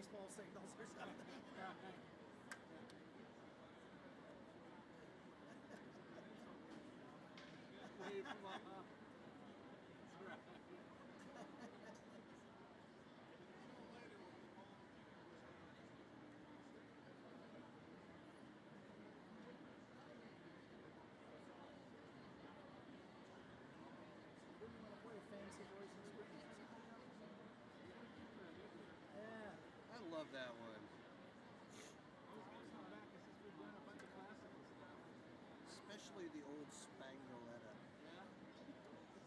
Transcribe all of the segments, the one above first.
baseball signals or something. I love that one. Especially the old Spangoletta.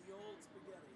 The old spaghetti.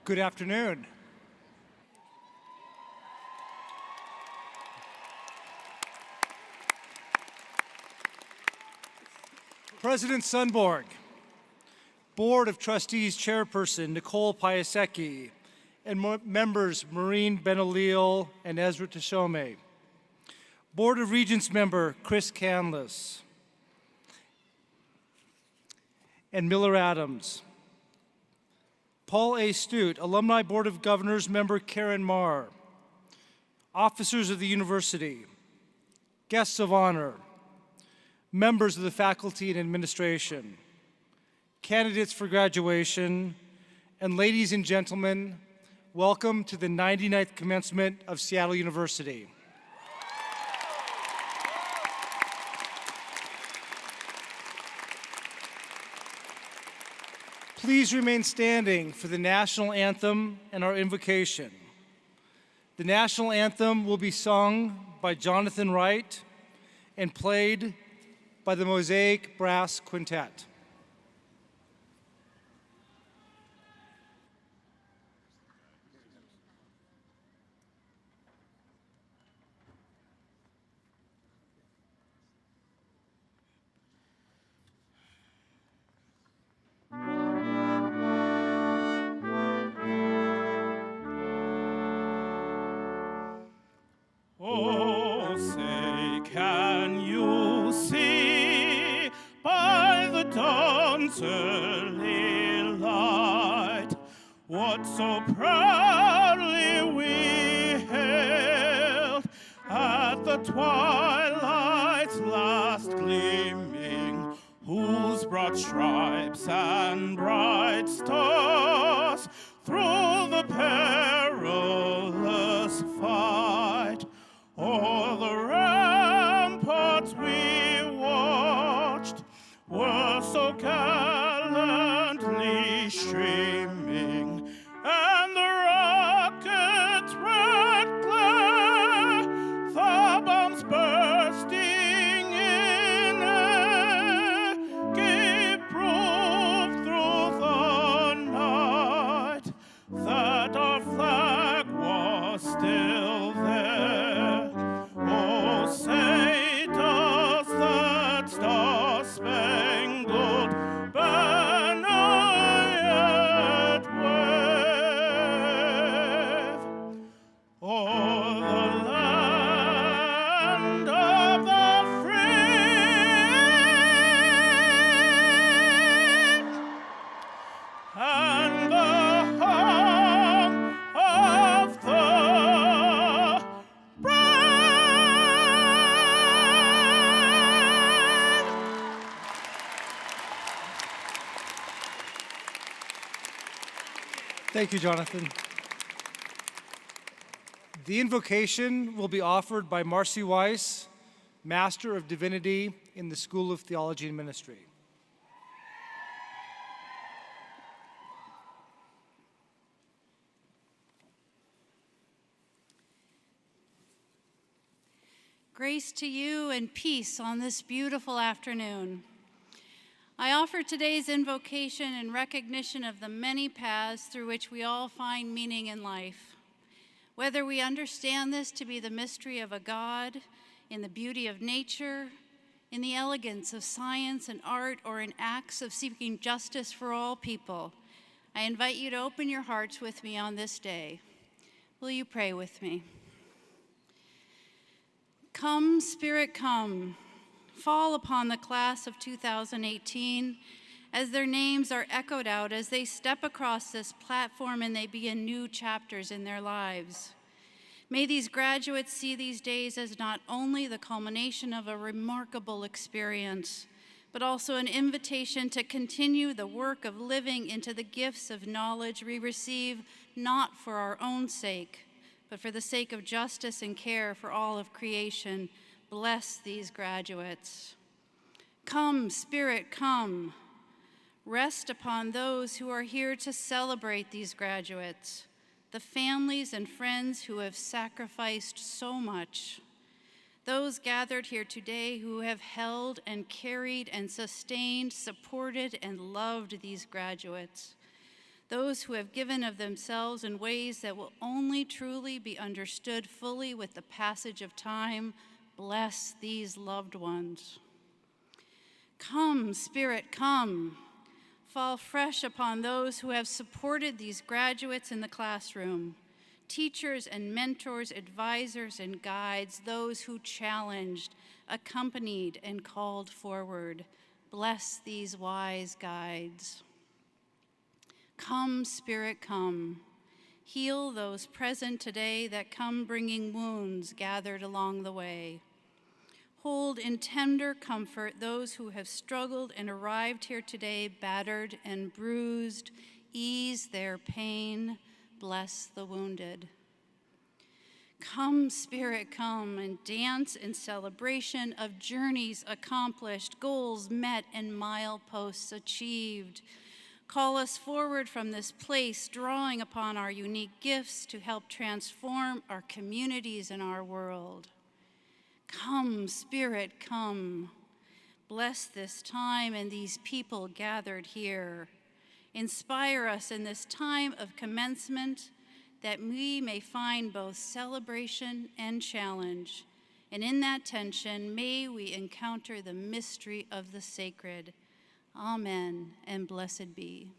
Good afternoon. President Sundborg, Board of Trustees Chairperson Nicole Piasecki, and members Maureen Benalil and Ezra Tashome, Board of Regents member Chris Canlis, and Miller Adams, Paul A. Stute, Alumni Board of Governors member Karen Marr, officers of the university, guests of honor, members of the faculty and administration, candidates for graduation, and ladies and gentlemen, welcome to the 99th commencement of Seattle University. Please remain standing for the national anthem and our invocation. The national anthem will be sung by Jonathan Wright and played by the Mosaic Brass Quintet. Oh, say, can you see by the dawn's early light what so proudly we hailed at the twilight's last gleaming, whose broad stripes and bright stars through the perilous fight o'er the ramparts we watched were so gallantly streaming, and the rocket's red glare, the bombs bursting in air, gave proof through the night that our flag was still there. Oh, say does that star-spangled banner yet wave o'er the land of the free and the home of the Thank you, Jonathan. The invocation will be offered by Marcy Weiss, Master of Divinity in the School of Theology and Ministry. Grace to you and peace on this beautiful afternoon. I offer today's invocation in recognition of the many paths through which we all find meaning in life. Whether we understand this to be the mystery of a God, in the beauty of nature, in the elegance of science and art, or in acts of seeking justice for all people, I invite you to open your hearts with me on this day. Will you pray with me? Come, Spirit, come. Fall upon the class of 2018 as their names are echoed out as they step across this platform and they begin new chapters in their lives. May these graduates see these days as not only the culmination of a remarkable experience, but also an invitation to continue the work of living into the gifts of knowledge we receive not for our own sake, but for the sake of justice and care for all of creation. Bless these graduates. Come, Spirit, come. Rest upon those who are here to celebrate these graduates, the families and friends who have sacrificed so much, those gathered here today who have held and carried and sustained, supported and loved these graduates, those who have given of themselves in ways that will only truly be understood fully with the passage of time. Bless these loved ones. Come, Spirit, come. Fall fresh upon those who have supported these graduates in the classroom, teachers and mentors, advisors and guides, those who challenged, accompanied, and called forward. Bless these wise guides. Come, Spirit, come. Heal those present today that come bringing wounds gathered along the way. Hold in tender comfort those who have struggled and arrived here today battered and bruised. Ease their pain. Bless the wounded. Come, Spirit, come, and dance in celebration of journeys accomplished, goals met, and mileposts achieved. Call us forward from this place, drawing upon our unique gifts to help transform our communities and our world. Come, Spirit, come. Bless this time and these people gathered here. Inspire us in this time of commencement that we may find both celebration and challenge. And in that tension, may we encounter the mystery of the sacred. Amen, and blessed be.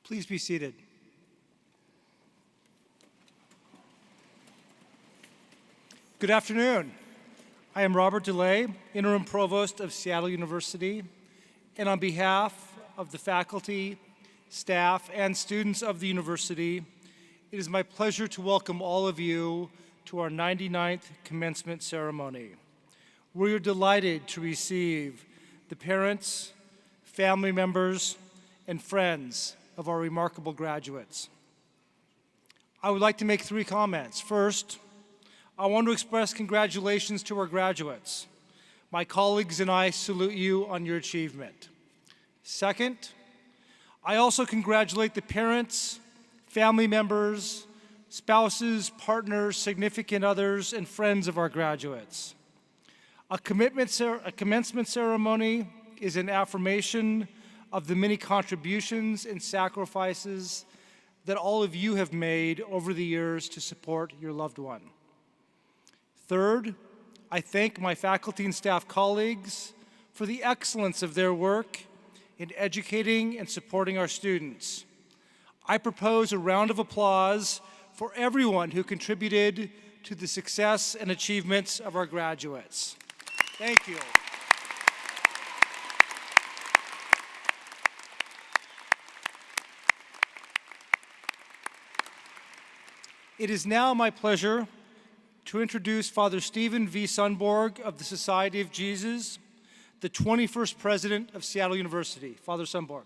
Please be seated. Good afternoon. I am Robert DeLay, Interim Provost of Seattle University, and on behalf of the faculty, staff, and students of the university, it is my pleasure to welcome all of you to our 99th commencement ceremony. We are delighted to receive the parents, family members, and friends of our remarkable graduates. I would like to make 3 comments. First, I want to express congratulations to our graduates. My colleagues and I salute you on your achievement. Second, I also congratulate the parents, family members, spouses, partners, significant others, and friends of our graduates. A commencement ceremony is an affirmation of the many contributions and sacrifices that all of you have made over the years to support your loved one. Third, I thank my faculty and staff colleagues for the excellence of their work in educating and supporting our students. I propose a round of applause for everyone who contributed to the success and achievements of our graduates. Thank you. It is now my pleasure to introduce Father Stephen V. Sunborg of the Society of Jesus, the 21st president of Seattle University. Father Sunborg.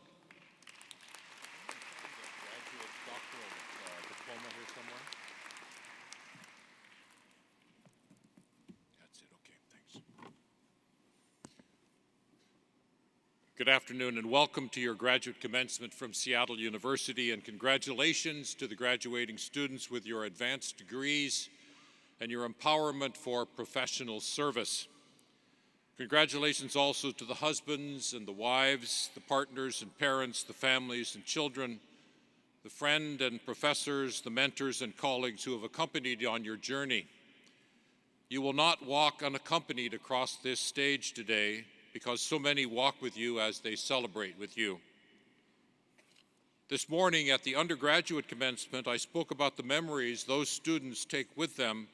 Good afternoon and welcome to your graduate commencement from Seattle University, and congratulations to the graduating students with your advanced degrees and your empowerment for professional service. Congratulations also to the husbands and the wives, the partners and parents, the families and children, the friend and professors, the mentors and colleagues who have accompanied you on your journey. You will not walk unaccompanied across this stage today because so many walk with you as they celebrate with you. This morning at the undergraduate commencement, I spoke about the memories those students take with them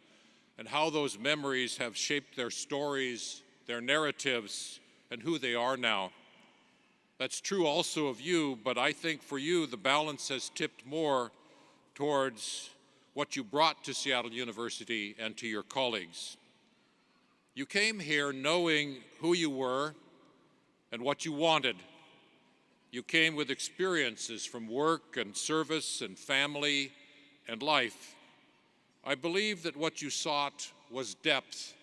and how those memories have shaped their stories, their narratives, and who they are now. That's true also of you, but I think for you the balance has tipped more towards what you brought to Seattle University and to your colleagues. You came here knowing who you were and what you wanted. You came with experiences from work and service and family and life. I believe that what you sought was depth,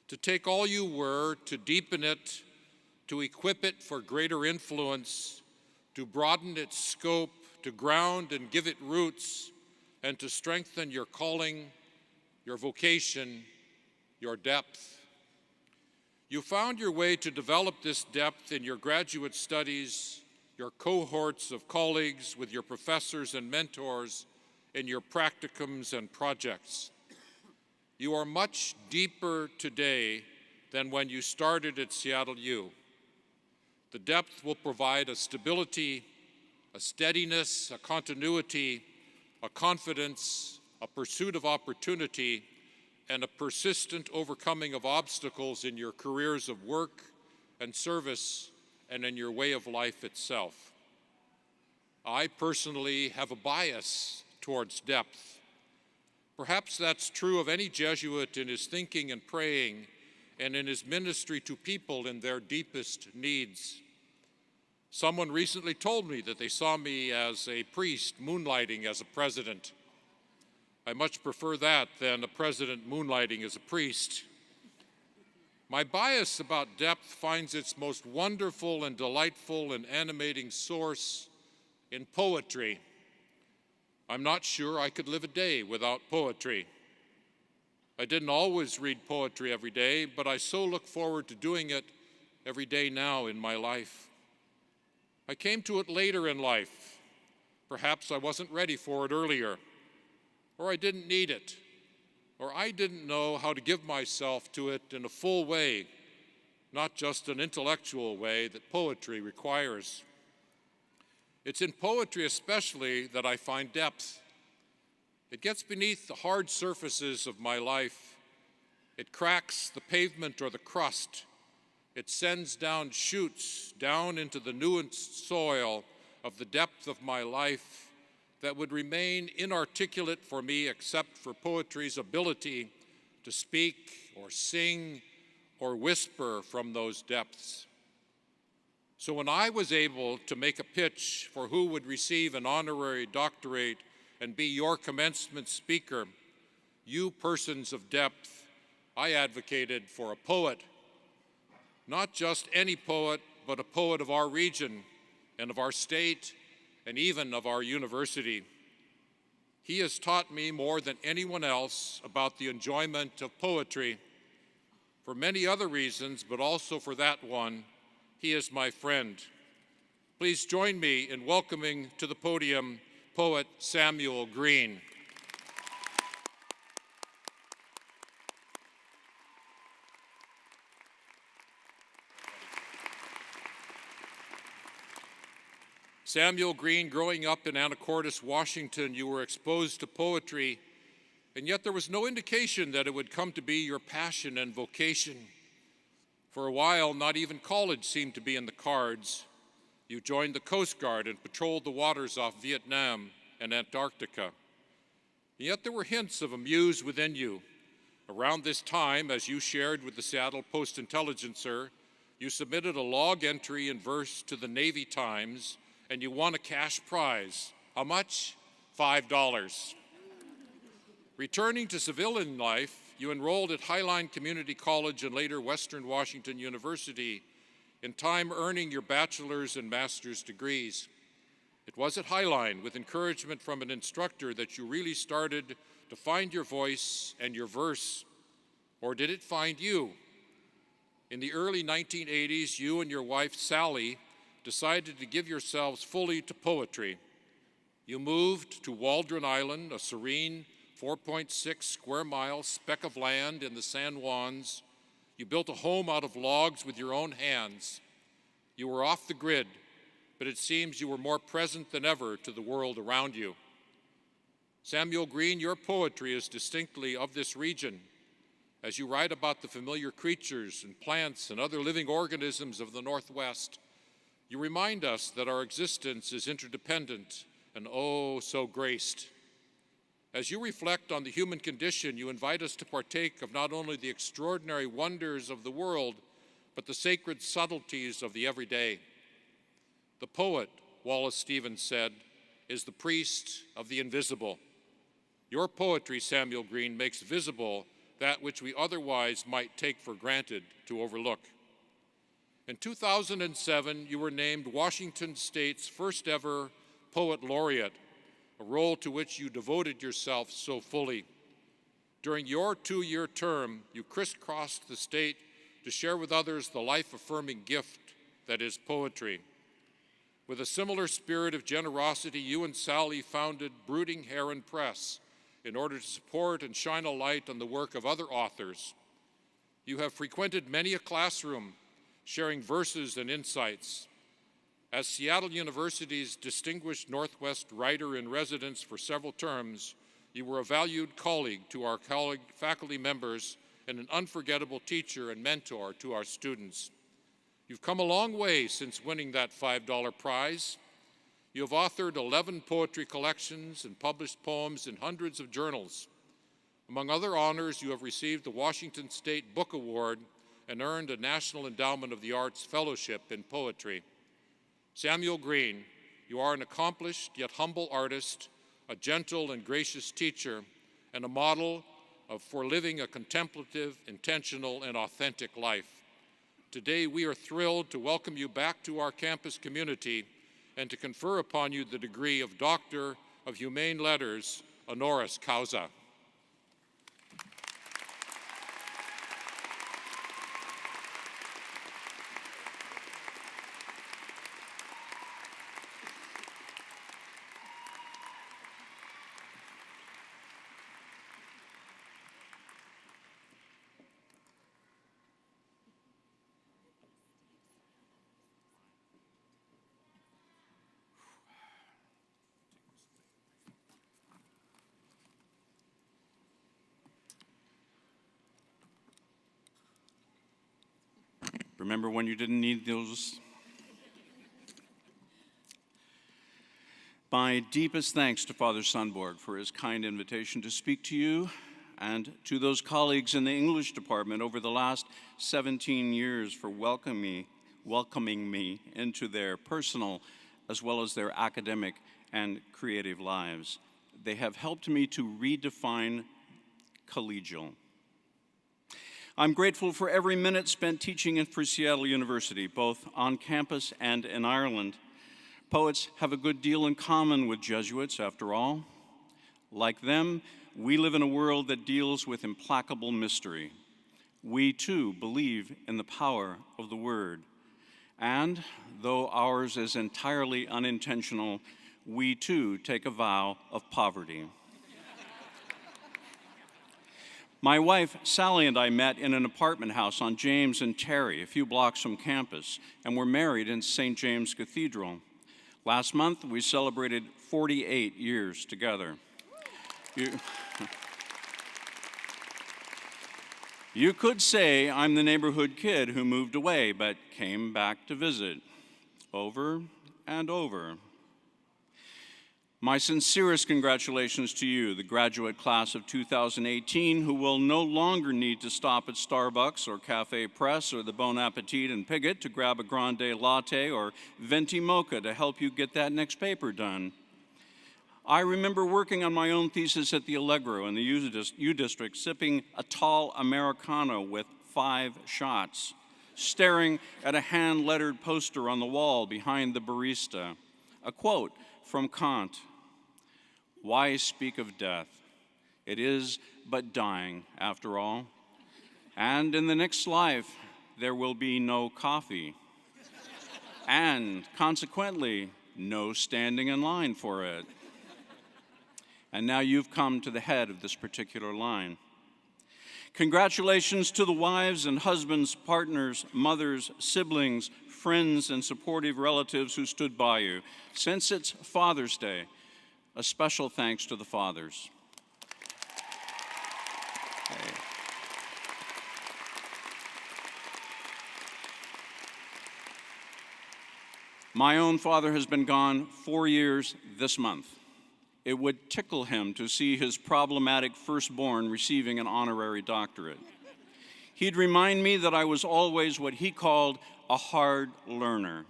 to take all you were, to deepen it, to equip it for greater influence, to broaden its scope, to ground and give it roots, and to strengthen your calling, your vocation, your depth. You found your way to develop this depth in your graduate studies, your cohorts of colleagues, with your professors and mentors, in your practicums and projects. You are much deeper today than when you started at Seattle U. The depth will provide a stability, a steadiness, a continuity, a confidence, a pursuit of opportunity, and a persistent overcoming of obstacles in your careers of work and service and in your way of life itself. I personally have a bias towards depth. Perhaps that's true of any Jesuit in his thinking and praying and in his ministry to people in their deepest needs. Someone recently told me that they saw me as a priest moonlighting as a president. I much prefer that than a president moonlighting as a priest. My bias about depth finds its most wonderful and delightful and animating source in poetry. I'm not sure I could live a day without poetry. I didn't always read poetry every day, but I so look forward to doing it every day now in my life. I came to it later in life. Perhaps I wasn't ready for it earlier, or I didn't need it, or I didn't know how to give myself to it in a full way, not just an intellectual way that poetry requires. It's in poetry especially that I find depth. It gets beneath the hard surfaces of my life. It cracks the pavement or the crust. It sends down shoots down into the nuanced soil of the depth of my life that would remain inarticulate for me except for poetry's ability to speak or sing or whisper from those depths. So when I was able to make a pitch for who would receive an honorary doctorate and be your commencement speaker, you persons of depth, I advocated for a poet. Not just any poet, but a poet of our region and of our state and even of our university. He has taught me more than anyone else about the enjoyment of poetry. For many other reasons, but also for that one, he is my friend. Please join me in welcoming to the podium poet Samuel Green. Samuel Green, growing up in Anacortes, Washington, you were exposed to poetry, and yet there was no indication that it would come to be your passion and vocation. For a while, not even college seemed to be in the cards. You joined the Coast Guard and patrolled the waters off Vietnam and Antarctica. And yet there were hints of a muse within you. Around this time, as you shared with the Seattle Post-Intelligencer, you submitted a log entry in verse to the Navy Times, and you won a cash prize. How much? $5. Returning to civilian life, you enrolled at Highline Community College and later Western Washington University, in time earning your bachelor's and master's degrees. It was at Highline, with encouragement from an instructor, that you really started to find your voice and your verse. Or did it find you? In the early 1980s, you and your wife, Sally, decided to give yourselves fully to poetry. You moved to Waldron Island, a serene 4.6 square mile speck of land in the San Juans. You built a home out of logs with your own hands. You were off the grid, but it seems you were more present than ever to the world around you. Samuel Green, your poetry is distinctly of this region. As you write about the familiar creatures and plants and other living organisms of the Northwest, you remind us that our existence is interdependent and oh so graced. As you reflect on the human condition, you invite us to partake of not only the extraordinary wonders of the world, but the sacred subtleties of the everyday. The poet, Wallace Stevens said, is the priest of the invisible. Your poetry, Samuel Green, makes visible that which we otherwise might take for granted to overlook. In 2007, you were named Washington State's first ever Poet Laureate, a role to which you devoted yourself so fully. During your 2-year term, you crisscrossed the state to share with others the life-affirming gift that is poetry. With a similar spirit of generosity, you and Sally founded Brooding Heron Press in order to support and shine a light on the work of other authors. You have frequented many a classroom, sharing verses and insights. As Seattle University's distinguished Northwest Writer-in-Residence for several terms, you were a valued colleague to our faculty members and an unforgettable teacher and mentor to our students. You've come a long way since winning that $5 prize. You have authored 11 poetry collections and published poems in hundreds of journals. Among other honors, you have received the Washington State Book Award and earned a National Endowment of the Arts Fellowship in Poetry. Samuel Green, you are an accomplished yet humble artist, a gentle and gracious teacher, and a model for living a contemplative, intentional, and authentic life. Today, we are thrilled to welcome you back to our campus community and to confer upon you the degree of Doctor of Humane Letters, honoris causa. Remember when you didn't need those? My deepest thanks to Father Sundborg for his kind invitation to speak to you and to those colleagues in the English department over the last 17 years for welcoming me into their personal as well as their academic and creative lives. They have helped me to redefine collegial. I'm grateful for every minute spent teaching for Seattle University, both on campus and in Ireland. Poets have a good deal in common with Jesuits, after all. Like them, we live in a world that deals with implacable mystery. We, too, believe in the power of the word. And, though ours is entirely unintentional, we, too, take a vow of poverty. My wife, Sally, and I met in an apartment house on James and Terry, a few blocks from campus, and were married in St. James Cathedral. Last month, we celebrated 48 years together. You could say I'm the neighborhood kid who moved away but came back to visit, over and over. My sincerest congratulations to you, the graduate class of 2018, who will no longer need to stop at Starbucks or Cafe Press or the Bon Appetit and Piggott to grab a grande latte or venti mocha to help you get that next paper done. I remember working on my own thesis at the Allegro in the U District, sipping a tall Americano with 5 shots, staring at a hand-lettered poster on the wall behind the barista. A quote from Kant: "Why speak of death? It is but dying, after all. And in the next life, there will be no coffee. And consequently, no standing in line for it." And now you've come to the head of this particular line. Congratulations to the wives and husbands, partners, mothers, siblings, friends, and supportive relatives who stood by you. Since it's Father's Day, a special thanks to the fathers. Hey. My own father has been gone 4 years this month. It would tickle him to see his problematic firstborn receiving an honorary doctorate. He'd remind me that I was always what he called a hard learner,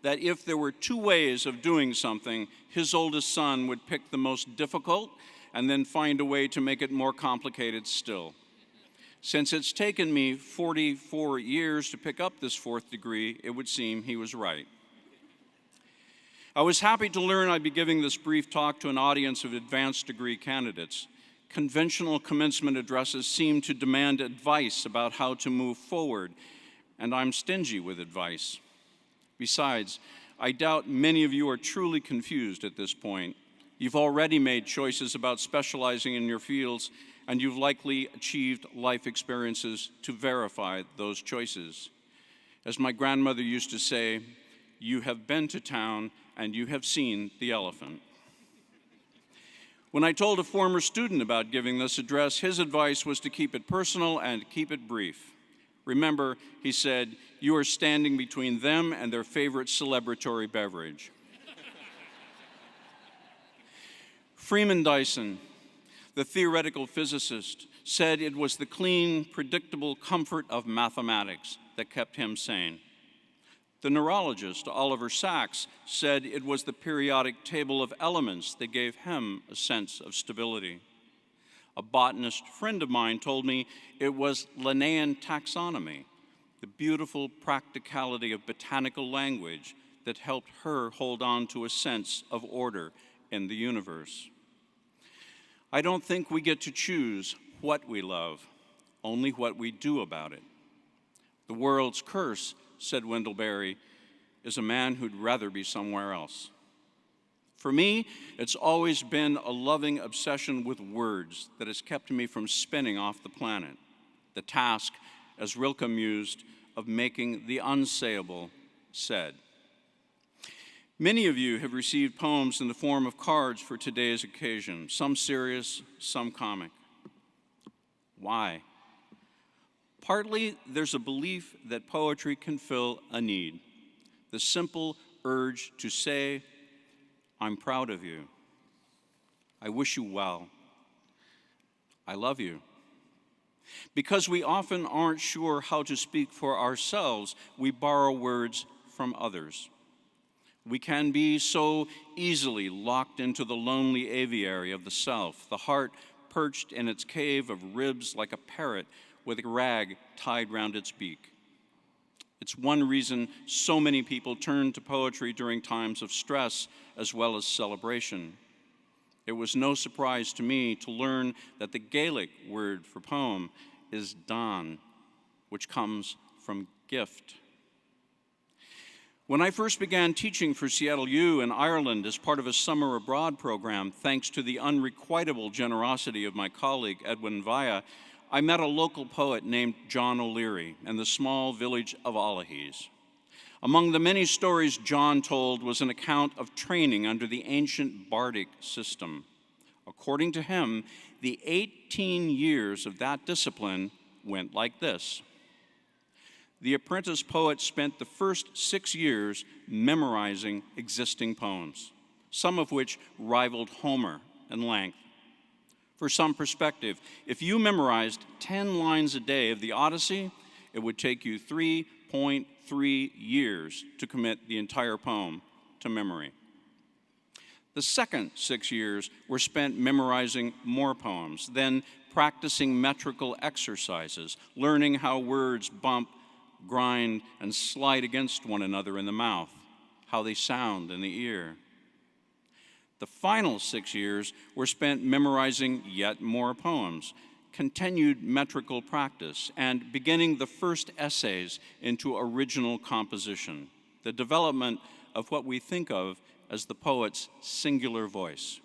that if there were 2 ways of doing something, his oldest son would pick the most difficult and then find a way to make it more complicated still. Since it's taken me 44 years to pick up this 4th degree, it would seem he was right. I was happy to learn I'd be giving this brief talk to an audience of advanced degree candidates. Conventional commencement addresses seem to demand advice about how to move forward, and I'm stingy with advice. Besides, I doubt many of you are truly confused at this point. You've already made choices about specializing in your fields, and you've likely achieved life experiences to verify those choices. As my grandmother used to say, you have been to town and you have seen the elephant. When I told a former student about giving this address, his advice was to keep it personal and keep it brief. Remember, he said, you are standing between them and their favorite celebratory beverage. Freeman Dyson, the theoretical physicist, said it was the clean, predictable comfort of mathematics that kept him sane. The neurologist, Oliver Sacks, said it was the periodic table of elements that gave him a sense of stability. A botanist friend of mine told me it was Linnaean taxonomy, the beautiful practicality of botanical language that helped her hold on to a sense of order in the universe. I don't think we get to choose what we love, only what we do about it. The world's curse, said Wendell Berry, is a man who'd rather be somewhere else. For me, it's always been a loving obsession with words that has kept me from spinning off the planet. The task, as Rilke mused, of making the unsayable said. Many of you have received poems in the form of cards for today's occasion, some serious, some comic. Why? Partly, there's a belief that poetry can fill a need, the simple urge to say, I'm proud of you. I wish you well. I love you. Because we often aren't sure how to speak for ourselves, we borrow words from others. We can be so easily locked into the lonely aviary of the self, the heart perched in its cave of ribs like a parrot with a rag tied round its beak. It's one reason so many people turn to poetry during times of stress as well as celebration. It was no surprise to me to learn that the Gaelic word for poem is dan, which comes from gift. When I first began teaching for Seattle U in Ireland as part of a summer abroad program, thanks to the unrequitable generosity of my colleague Edwin Vaya, I met a local poet named John O'Leary in the small village of Alahis. Among the many stories John told was an account of training under the ancient bardic system. According to him, the 18 years of that discipline went like this. The apprentice poet spent the first 6 years memorizing existing poems, some of which rivaled Homer in length. For some perspective, if you memorized 10 lines a day of the Odyssey, it would take you 3.3 years to commit the entire poem to memory. The second 6 years were spent memorizing more poems, then practicing metrical exercises, learning how words bump, grind, and slide against one another in the mouth, how they sound in the ear. The final 6 years were spent memorizing yet more poems, continued metrical practice, and beginning the first essays into original composition, the development of what we think of as the poet's singular voice.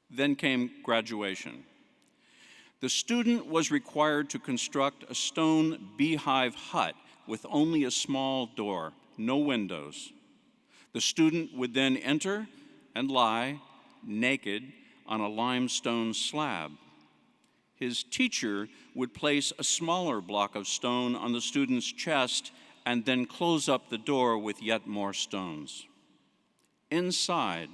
Then came graduation. The student was required to construct a stone beehive hut with only a small door, no windows. The student would then enter and lie naked on a limestone slab. His teacher would place a smaller block of stone on the student's chest and then close up the door with yet more stones. Inside,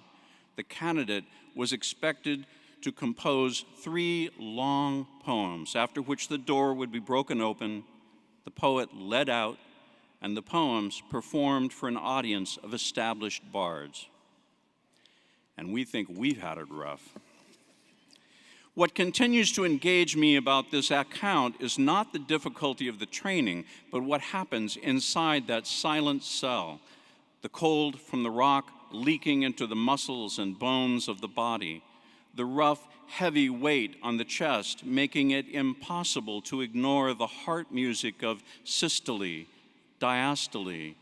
the candidate was expected to compose 3 long poems, after which the door would be broken open, the poet led out, and the poems performed for an audience of established bards. And we think we've had it rough. What continues to engage me about this account is not the difficulty of the training, but what happens inside that silent cell, the cold from the rock leaking into the muscles and bones of the body, the rough, heavy weight on the chest, making it impossible to ignore the heart music of systole, diastole,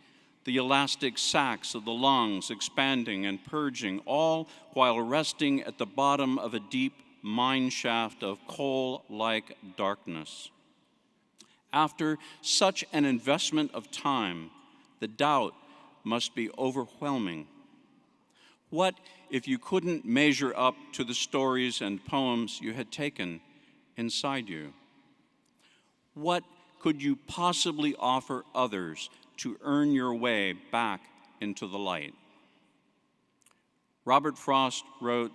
the elastic sacs of the lungs expanding and purging, all while resting at the bottom of a deep mine shaft of coal-like darkness. After such an investment of time, the doubt must be overwhelming. What if you couldn't measure up to the stories and poems you had taken inside you? What could you possibly offer others to earn your way back into the light? Robert Frost wrote,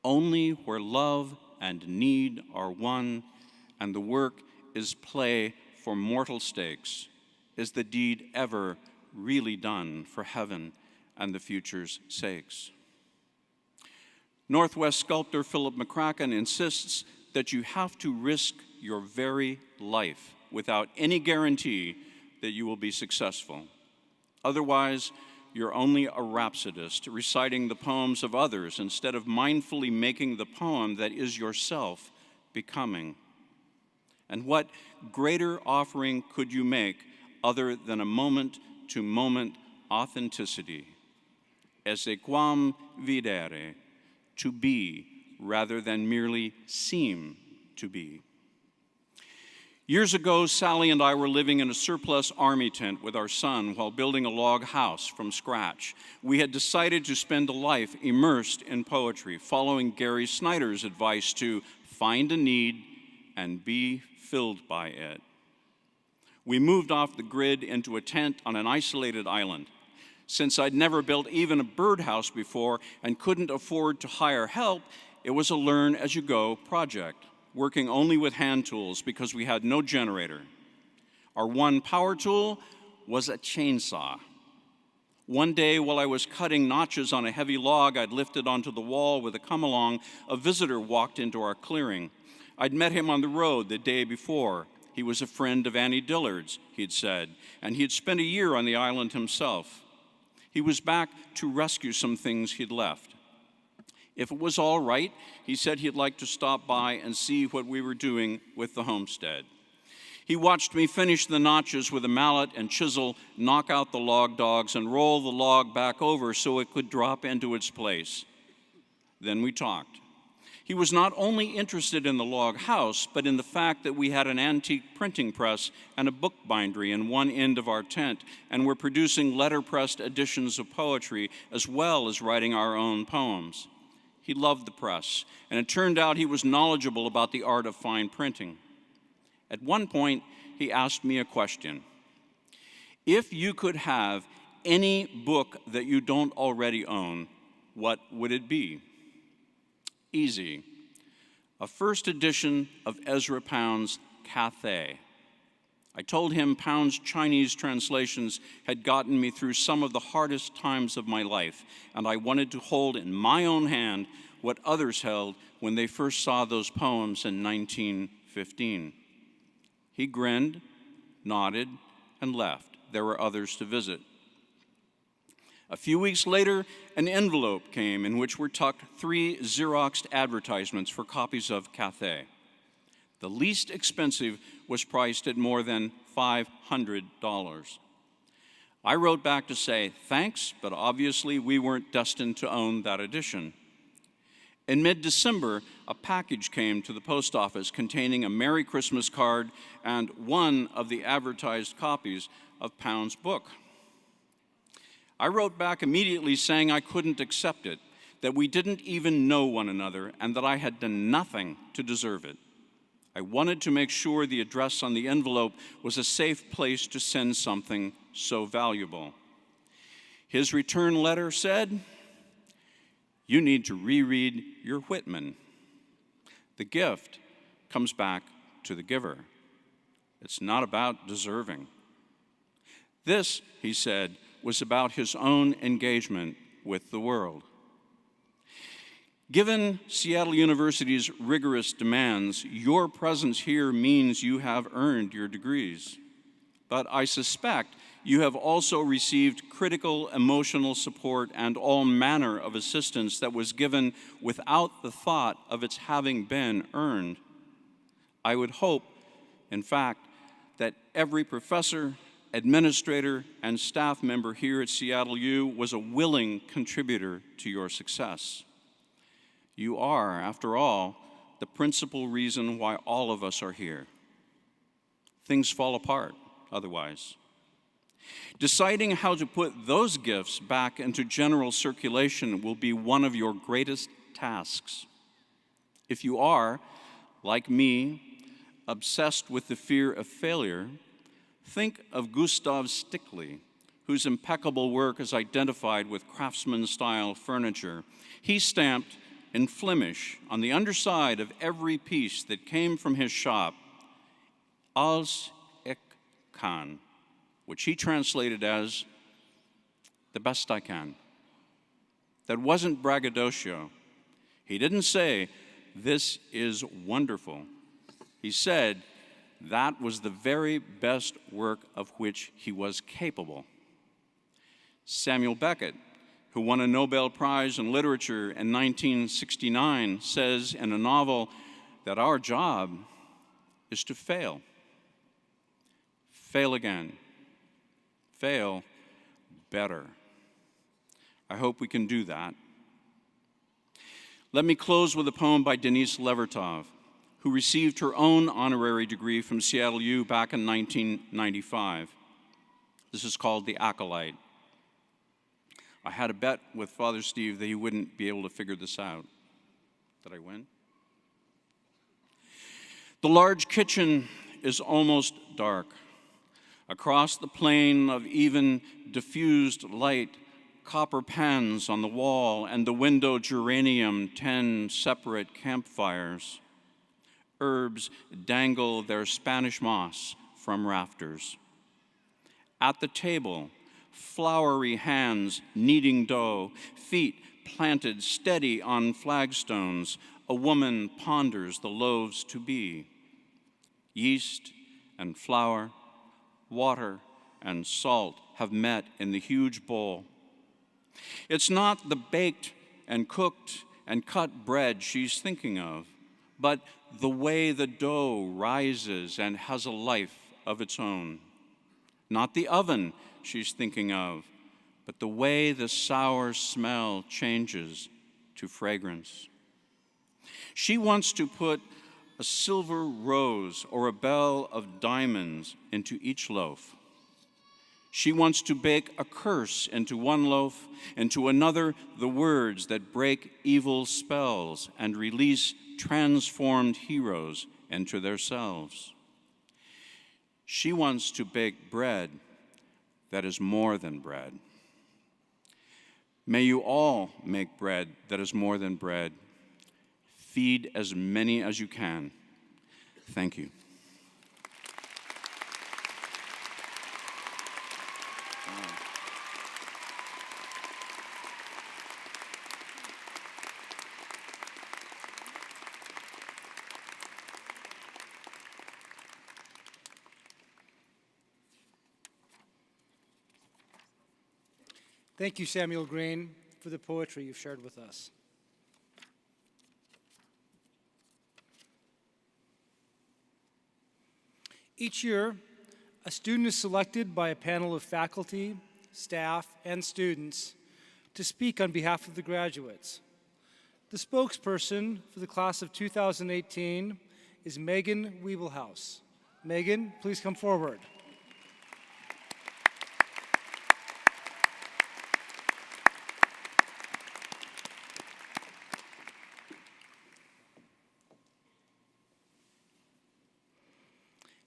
"Only where love and need are one, and the work is play for mortal stakes, is the deed ever really done for heaven and the future's sakes." Northwest sculptor Philip McCracken insists that you have to risk your very life without any guarantee that you will be successful. Otherwise, you're only a rhapsodist reciting the poems of others instead of mindfully making the poem that is yourself becoming. And what greater offering could you make other than a moment-to-moment authenticity? Esse quam videre, to be rather than merely seem to be. Years ago, Sally and I were living in a surplus army tent with our son while building a log house from scratch. We had decided to spend a life immersed in poetry, following Gary Snyder's advice to find a need and be filled by it. We moved off the grid into a tent on an isolated island. Since I'd never built even a birdhouse before and couldn't afford to hire help, it was a learn-as-you-go project, working only with hand tools because we had no generator. Our one power tool was a chainsaw. One day, while I was cutting notches on a heavy log I'd lifted onto the wall with a come-along, a visitor walked into our clearing. I'd met him on the road the day before. He was a friend of Annie Dillard's, he'd said, and he'd spent a year on the island himself. He was back to rescue some things he'd left. If it was all right, he said he'd like to stop by and see what we were doing with the homestead. He watched me finish the notches with a mallet and chisel, knock out the log dogs, and roll the log back over so it could drop into its place. Then we talked. He was not only interested in the log house, but in the fact that we had an antique printing press and a book bindery in one end of our tent, and were producing letterpressed editions of poetry as well as writing our own poems. He loved the press, and it turned out he was knowledgeable about the art of fine printing. At one point, he asked me a question. If you could have any book that you don't already own, what would it be? Easy. A first edition of Ezra Pound's Cathay. I told him Pound's Chinese translations had gotten me through some of the hardest times of my life, and I wanted to hold in my own hand what others held when they first saw those poems in 1915. He grinned, nodded, and left. There were others to visit. A few weeks later, an envelope came in which were tucked 3 Xeroxed advertisements for copies of Cathay. The least expensive was priced at more than $500. I wrote back to say thanks, but obviously we weren't destined to own that edition. In mid-December, a package came to the post office containing a Merry Christmas card and one of the advertised copies of Pound's book. I wrote back immediately saying I couldn't accept it, that we didn't even know one another, and that I had done nothing to deserve it. I wanted to make sure the address on the envelope was a safe place to send something so valuable. His return letter said, "You need to reread your Whitman. The gift comes back to the giver. It's not about deserving." This, he said, was about his own engagement with the world. Given Seattle University's rigorous demands, your presence here means you have earned your degrees. but I suspect you have also received critical emotional support and all manner of assistance that was given without the thought of its having been earned. I would hope, in fact, that every professor, administrator, and staff member here at Seattle U was a willing contributor to your success. You are, after all, the principal reason why all of us are here. Things fall apart otherwise. Deciding how to put those gifts back into general circulation will be one of your greatest tasks. If you are, like me, obsessed with the fear of failure, think of Gustav Stickley, whose impeccable work is identified with craftsman-style furniture. He stamped in Flemish on the underside of every piece that came from his shop, "Als ik kan," which he translated as, "the best I can." That wasn't braggadocio. He didn't say, "This is wonderful." He said, that was the very best work of which he was capable. Samuel Beckett, who won a Nobel Prize in Literature in 1969, says in a novel that our job is to fail. Fail again. Fail better. I hope we can do that. Let me close with a poem by Denise Levertov, who received her own honorary degree from Seattle U back in 1995. This is called The Acolyte. I had a bet with Father Steve that he wouldn't be able to figure this out. Did I win? The large kitchen is almost dark. Across the plane of even diffused light, copper pans on the wall and the window geranium 10 separate campfires. Herbs dangle their Spanish moss from rafters. At the table, floury hands kneading dough, feet planted steady on flagstones, a woman ponders the loaves to be. Yeast and flour, water and salt have met in the huge bowl. It's not the baked and cooked and cut bread she's thinking of, but the way the dough rises and has a life of its own. Not the oven she's thinking of, but the way the sour smell changes to fragrance. She wants to put a silver rose or a bell of diamonds into each loaf. She wants to bake a curse into one loaf, into another the words that break evil spells and release transformed heroes into their selves. She wants to bake bread that is more than bread. May you all make bread that is more than bread. Feed as many as you can. Thank you. Thank you, Samuel Green, for the poetry you've shared with us. Each year, a student is selected by a panel of faculty, staff, and students to speak on behalf of the graduates. The spokesperson for the class of 2018 is Megan Wiebelhaus. Megan, please come forward.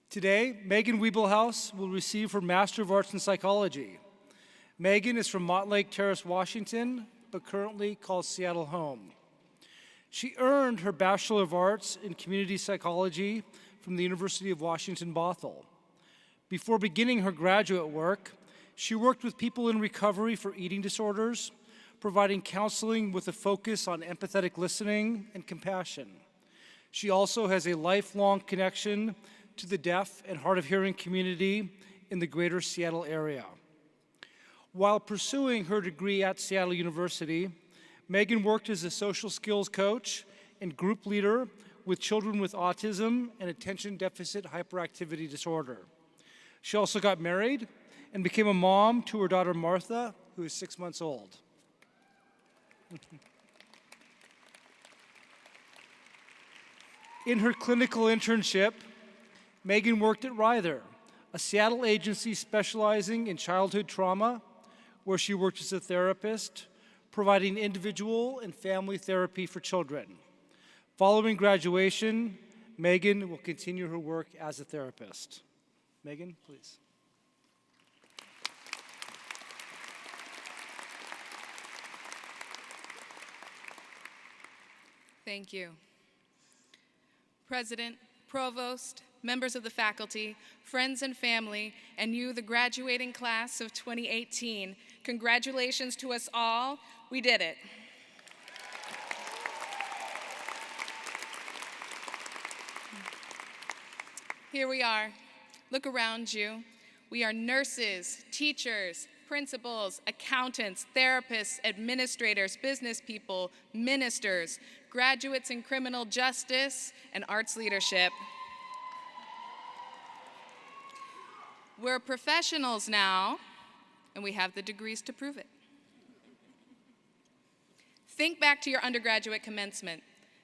Today, Megan Wiebelhaus will receive her Master of Arts in Psychology. Megan is from Montlake Terrace, Washington, but currently calls Seattle home. She earned her Bachelor of Arts in Community Psychology from the University of Washington, Bothell. Before beginning her graduate work, she worked with people in recovery for eating disorders, providing counseling with a focus on empathetic listening and compassion. She also has a lifelong connection to the deaf and hard of hearing community in the greater Seattle area. While pursuing her degree at Seattle University, Megan worked as a social skills coach and group leader with children with autism and attention deficit hyperactivity disorder. She also got married and became a mom to her daughter Martha, who is 6 months old. In her clinical internship, Megan worked at Ryther, a Seattle agency specializing in childhood trauma, where she worked as a therapist, providing individual and family therapy for children. Following graduation, Megan will continue her work as a therapist. Megan, please. Thank you. President, Provost, members of the faculty, friends and family, and you, the graduating class of 2018, congratulations to us all. We did it. Here we are. Look around you. We are nurses, teachers, principals, accountants, therapists, administrators, business people, ministers, graduates in criminal justice, and arts leadership. We're professionals now, and we have the degrees to prove it. Think back to your undergraduate commencement.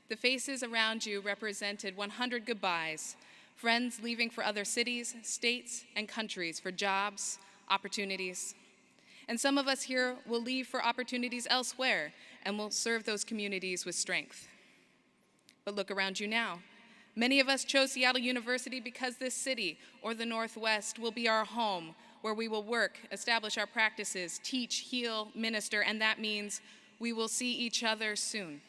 The faces around you represented 100 goodbyes, friends leaving for other cities, states, and countries for jobs, opportunities. And some of us here will leave for opportunities elsewhere and will serve those communities with strength. But look around you now. Many of us chose Seattle University because this city or the Northwest will be our home, where we will work, establish our practices, teach, heal, minister, and that means we will see each other soon.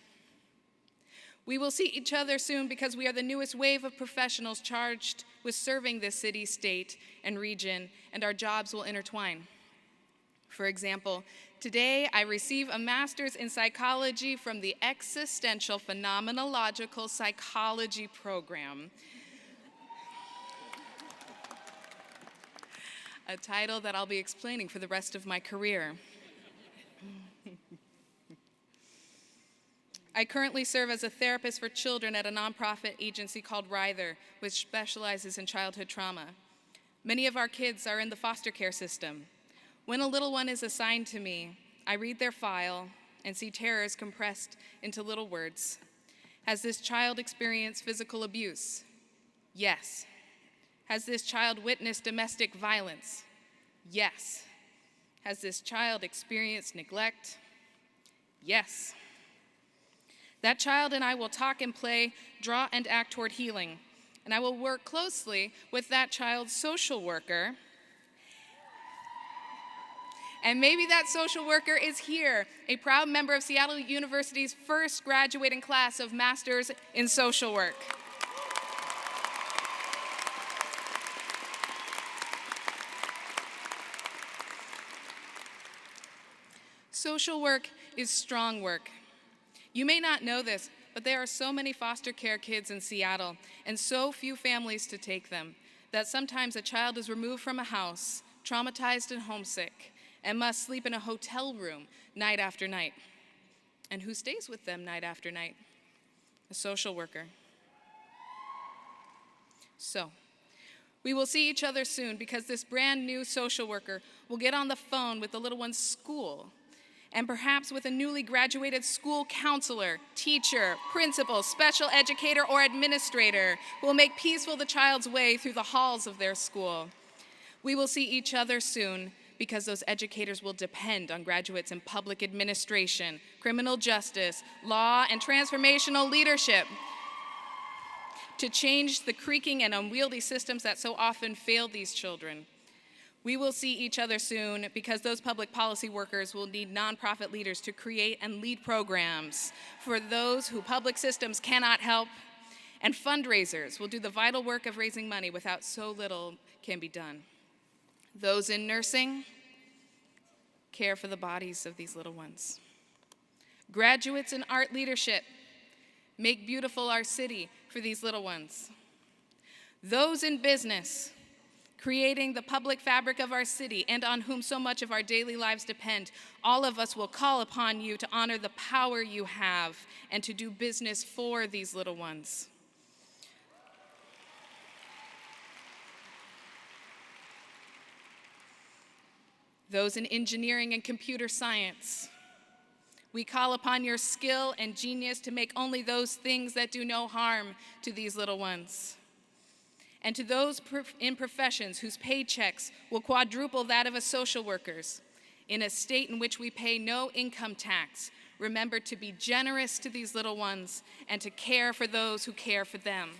We will see each other soon because we are the newest wave of professionals charged with serving this city, state, and region, and our jobs will intertwine. For example, today I receive a master's in psychology from the Existential Phenomenological Psychology program, a title that I'll be explaining for the rest of my career. I currently serve as a therapist for children at a nonprofit agency called Ryther, which specializes in childhood trauma. Many of our kids are in the foster care system. When a little one is assigned to me, I read their file and see terrors compressed into little words. Has this child experienced physical abuse? Yes. Has this child witnessed domestic violence? Yes. Has this child experienced neglect? Yes. That child and I will talk and play, draw and act toward healing, and I will work closely with that child's social worker. And maybe that social worker is here, a proud member of Seattle University's first graduating class of Masters in Social Work. Social work is strong work. You may not know this, but there are so many foster care kids in Seattle and so few families to take them that sometimes a child is removed from a house, traumatized and homesick, and must sleep in a hotel room night after night. And who stays with them night after night? A social worker. So, we will see each other soon because this brand new social worker will get on the phone with the little one's school, and perhaps with a newly graduated school counselor, teacher, principal, special educator, or administrator who will make peaceful the child's way through the halls of their school. We will see each other soon because those educators will depend on graduates in public administration, criminal justice, law, and transformational leadership to change the creaking and unwieldy systems that so often fail these children. We will see each other soon because those public policy workers will need nonprofit leaders to create and lead programs for those who public systems cannot help, and fundraisers will do the vital work of raising money without so little can be done. Those in nursing care for the bodies of these little ones. Graduates in art leadership make beautiful our city for these little ones. Those in business creating the public fabric of our city and on whom so much of our daily lives depend, all of us will call upon you to honor the power you have and to do business for these little ones. Those in engineering and computer science, we call upon your skill and genius to make only those things that do no harm to these little ones. And to those in professions whose paychecks will quadruple that of a social worker's, in a state in which we pay no income tax, remember to be generous to these little ones and to care for those who care for them.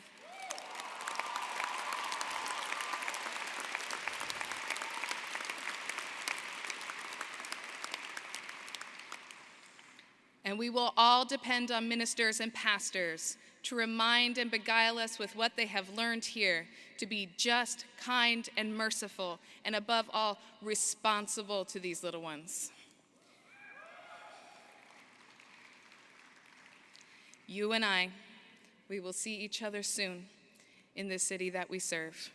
And we will all depend on ministers and pastors to remind and beguile us with what they have learned here, to be just, kind, and merciful, and above all, responsible to these little ones. You and I, we will see each other soon in this city that we serve.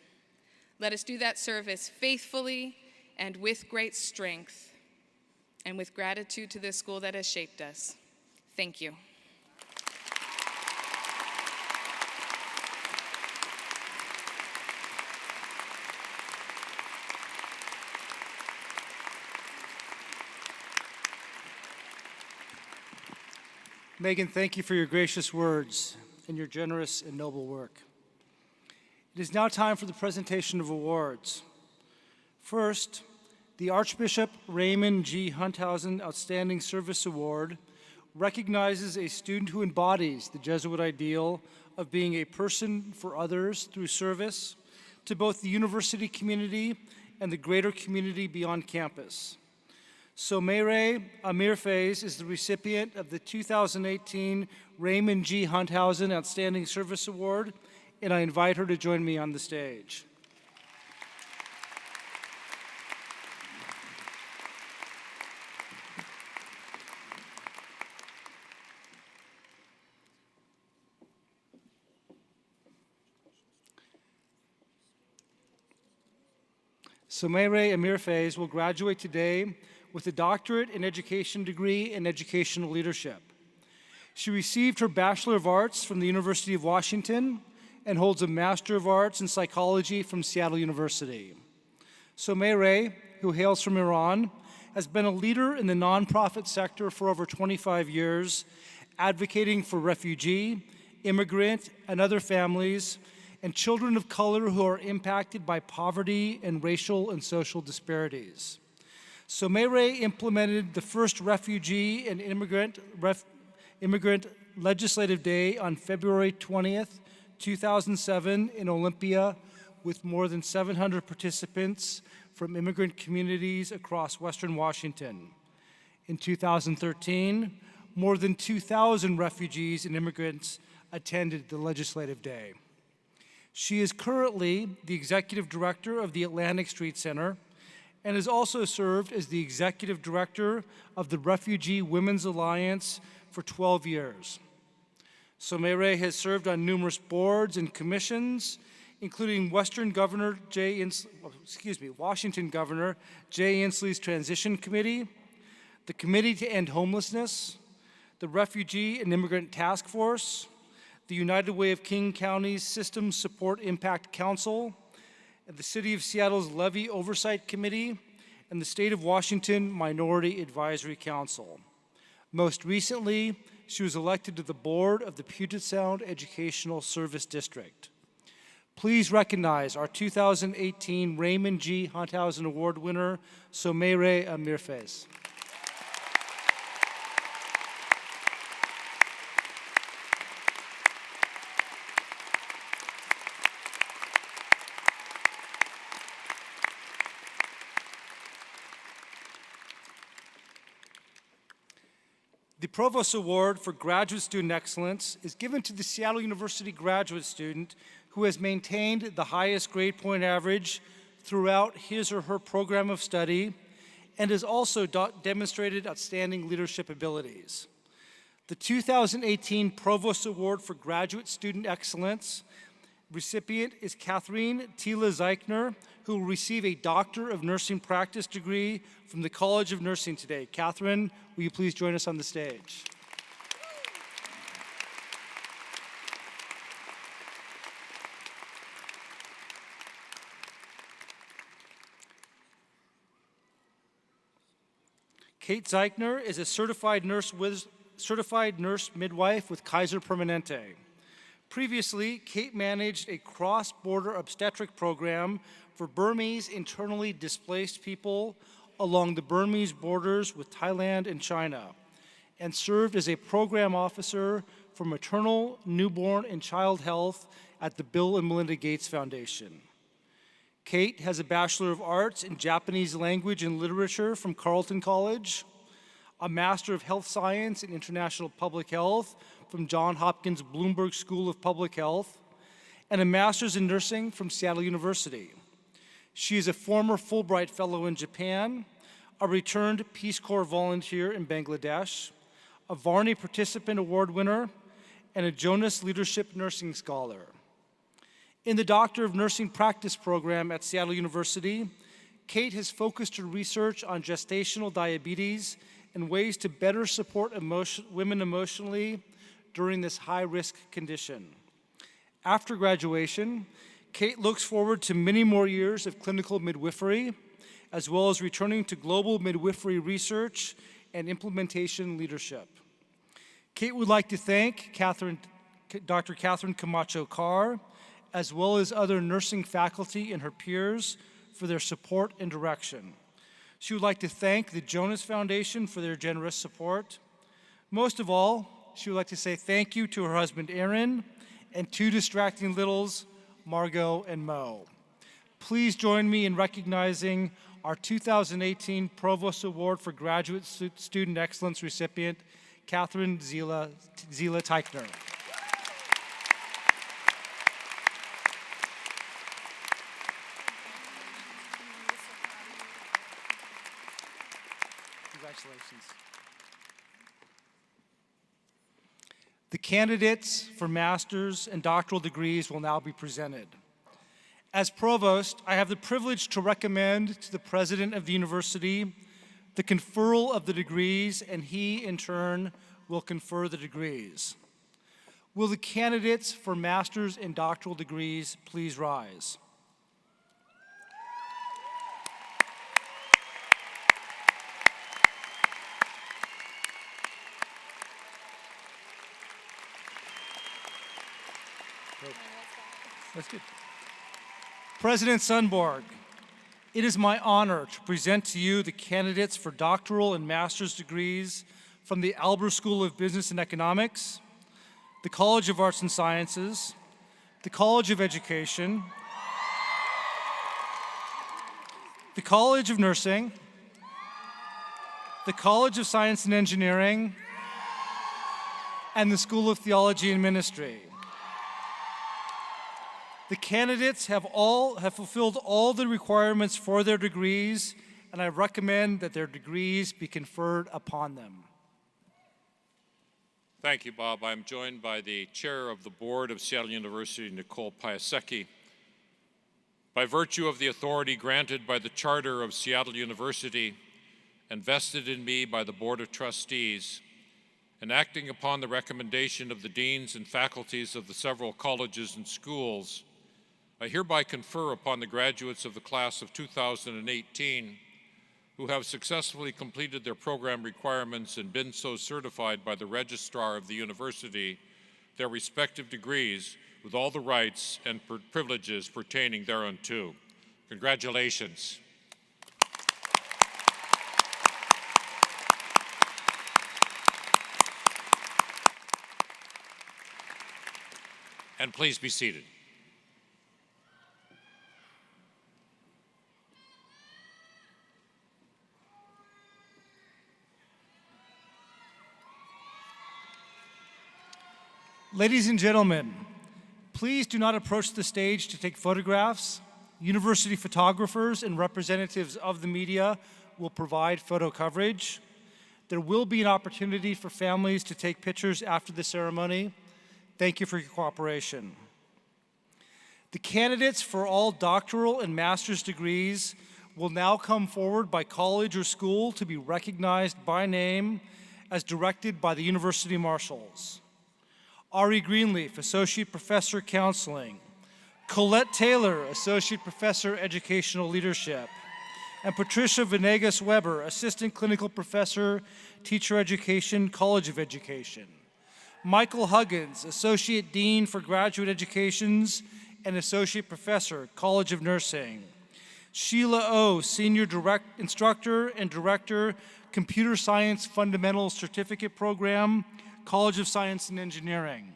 Let us do that service faithfully and with great strength, and with gratitude to this school that has shaped us. Thank you. Megan, thank you for your gracious words and your generous and noble work. It is now time for the presentation of awards. First, the Archbishop Raymond G. Hunthausen Outstanding Service Award recognizes a student who embodies the Jesuit ideal of being a person for others through service to both the university community and the greater community beyond campus. Somaire Amirfaiz is the recipient of the 2018 Raymond G. Hunthausen Outstanding Service Award, and I invite her to join me on the stage. Somaire Amirfaiz will graduate today with a doctorate in education degree in educational leadership. She received her Bachelor of Arts from the University of Washington and holds a Master of Arts in Psychology from Seattle University. Somaire, who hails from Iran, has been a leader in the nonprofit sector for over 25 years, advocating for refugee, immigrant, and other families, and children of color who are impacted by poverty and racial and social disparities. Somaire implemented the first refugee and immigrant legislative day on February 20th, 2007 in Olympia with more than 700 participants from immigrant communities across Western Washington. In 2013, more than 2,000 refugees and immigrants attended the legislative day. She is currently the executive director of the Atlantic Street Center and has also served as the executive director of the Refugee Women's Alliance for 12 years. Somaire has served on numerous boards and commissions, including Washington Governor Jay Inslee's Transition Committee, the Committee to End Homelessness, the Refugee and Immigrant Task Force, the United Way of King County's System Support Impact Council, and the City of Seattle's Levy Oversight Committee, and the State of Washington Minority Advisory Council. Most recently, she was elected to the board of the Puget Sound Educational Service District. Please recognize our 2018 Raymond G. Hunthausen Award winner, Somaire Amirfaiz. The Provost Award for Graduate Student Excellence is given to the Seattle University graduate student who has maintained the highest grade point average throughout his or her program of study and has also demonstrated outstanding leadership abilities. The 2018 Provost Award for Graduate Student Excellence Recipient is Catherine Tila Zeichner, who will receive a Doctor of Nursing Practice degree from the College of Nursing today. Catherine, will you please join us on the stage? Kate Zeichner is a certified nurse midwife with Kaiser Permanente. Previously, Kate managed a cross-border obstetric program for Burmese internally displaced people along the Burmese borders with Thailand and China, and served as a program officer for maternal, newborn, and child health at the Bill and Melinda Gates Foundation. Kate has a Bachelor of Arts in Japanese Language and Literature from Carleton College, a Master of Health Science in International Public Health from Johns Hopkins Bloomberg School of Public Health, and a Master's in Nursing from Seattle University. She is a former Fulbright Fellow in Japan, a returned Peace Corps volunteer in Bangladesh, a Varney Participant Award winner, and a Jonas Leadership Nursing Scholar. In the Doctor of Nursing Practice program at Seattle University, Kate has focused her research on gestational diabetes and ways to better support women emotionally during this high-risk condition. After graduation, Kate looks forward to many more years of clinical midwifery, as well as returning to global midwifery research and implementation leadership. Kate would like to thank Dr. Catherine Camacho-Carr, as well as other nursing faculty and her peers for their support and direction. She would like to thank the Jonas Foundation for their generous support. Most of all, she would like to say thank you to her husband, Aaron, and two distracting littles, Margot and Mo. Please join me in recognizing our 2018 Provost Award for Graduate Student Excellence recipient, Catherine Zila Teichner. Congratulations. The candidates for master's and doctoral degrees will now be presented. As provost, I have the privilege to recommend to the president of the university the conferral of the degrees, and he, in turn, will confer the degrees. Will the candidates for master's and doctoral degrees please rise? That's good. President Sundborg, it is my honor to present to you the candidates for doctoral and master's degrees from the Albert School of Business and Economics, the College of Arts and Sciences, the College of Education, the College of Nursing, the College of Science and Engineering, and the School of Theology and Ministry. The candidates have fulfilled all the requirements for their degrees, and I recommend that their degrees be conferred upon them. Thank you, Bob. I'm joined by the chair of the board of Seattle University, Nicole Piasecki. By virtue of the authority granted by the charter of Seattle University and vested in me by the board of trustees, and acting upon the recommendation of the deans and faculties of the several colleges and schools, I hereby confer upon the graduates of the class of 2018 who have successfully completed their program requirements and been so certified by the registrar of the university their respective degrees with all the rights and privileges pertaining thereunto. Congratulations. And please be seated. Ladies and gentlemen, please do not approach the stage to take photographs. University photographers and representatives of the media will provide photo coverage. There will be an opportunity for families to take pictures after the ceremony. Thank you for your cooperation. The candidates for all doctoral and master's degrees will now come forward by college or school to be recognized by name as directed by the University Marshals. Ari Greenleaf, Associate Professor, Counseling. Colette Taylor, Associate Professor, Educational Leadership. And Patricia Venegas Weber, Assistant Clinical Professor, Teacher Education, College of Education. Michael Huggins, Associate Dean for Graduate Educations and Associate Professor, College of Nursing. Sheila O, Senior Instructor and Director, Computer Science Fundamentals Certificate Program, College of Science and Engineering.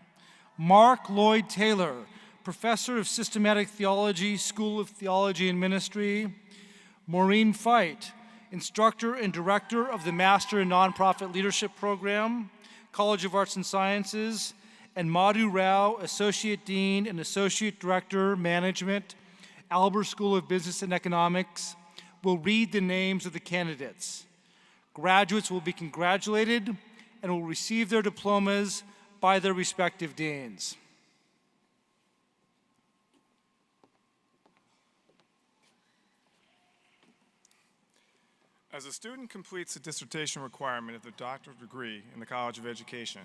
Mark Lloyd Taylor, Professor of Systematic Theology, School of Theology and Ministry. Maureen Feit, Instructor and Director of the Master in Nonprofit Leadership Program, College of Arts and Sciences. And Madhu Rao, Associate Dean and Associate Director, Management, Albert School of Business and Economics, will read the names of the candidates. Graduates will be congratulated and will receive their diplomas by their respective deans. As a student completes the dissertation requirement of the doctoral degree in the College of Education,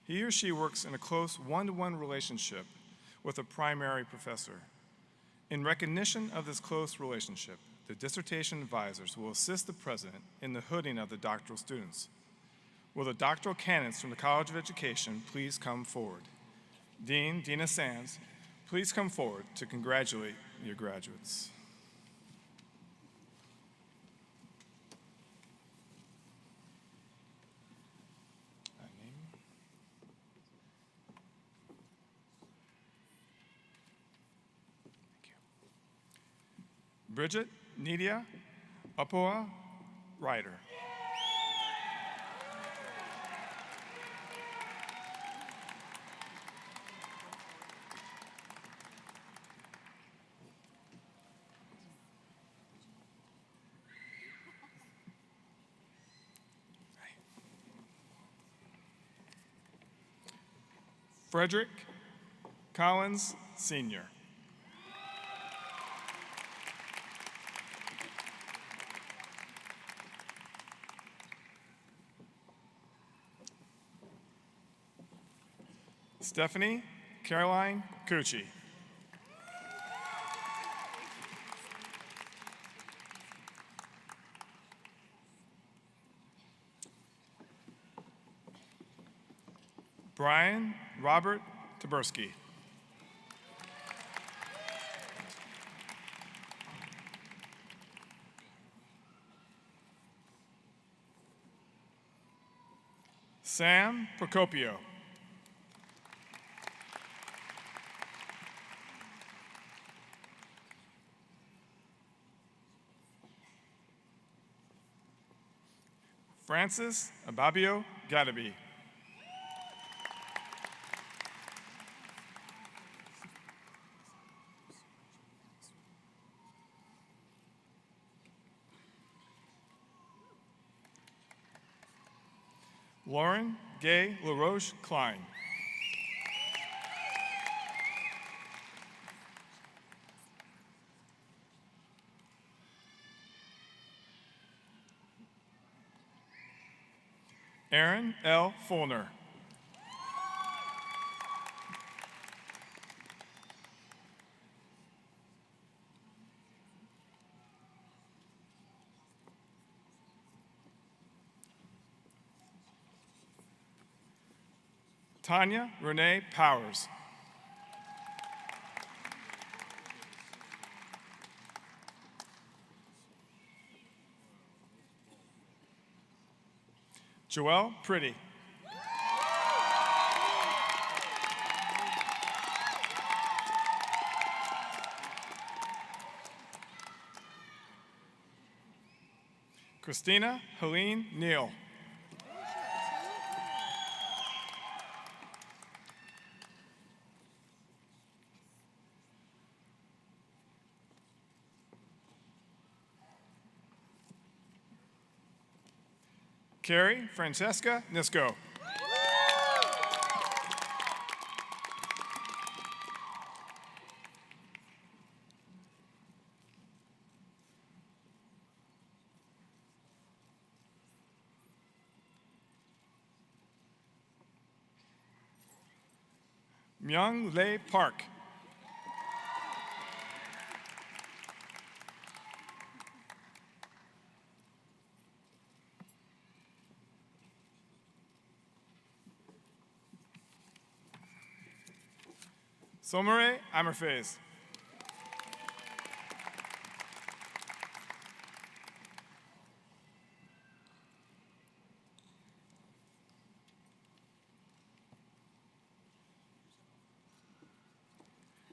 he or she works in a close one-to-one relationship with a primary professor. In recognition of this close relationship, the dissertation advisors will assist the president in the hooding of the doctoral students. Will the doctoral candidates from the College of Education please come forward? Dean, Dina Sands, please come forward to congratulate your graduates. Bridget Nidia Apoa Ryder. Frederick Collins, Sr. Stephanie Caroline Cucci. Brian Robert Taberski. Sam Procopio. Francis Ababio Gadaby. Lauren Gay LaRoche Klein. Aaron L. Fulner. Tanya Renee Powers. Joelle Pretty. Christina Helene Neal. Carrie Francesca Nisco. Myung Lei Park. Somare Amerfez.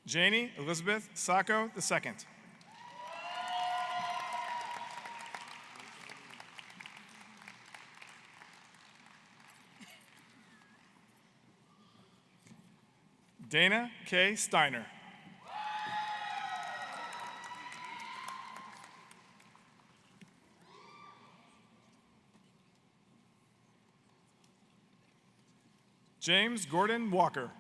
Janie Elizabeth Sacco II. Dana K. Steiner. James Gordon Walker.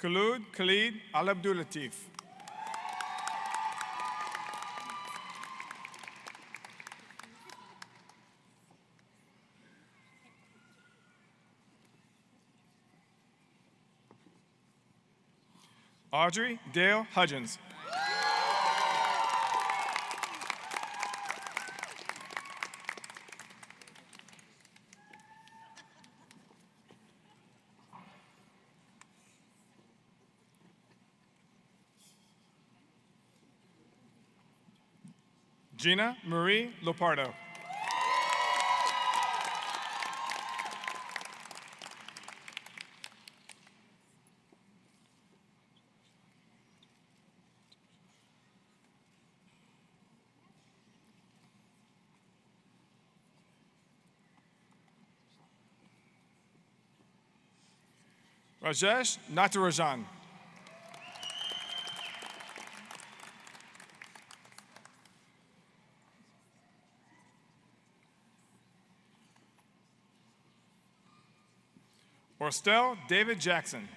Khulud Khalid Al Abdulatif. Audrey Dale Hudgens. Gina Marie Lopardo. Rajesh Natarajan. Orstel David Jackson.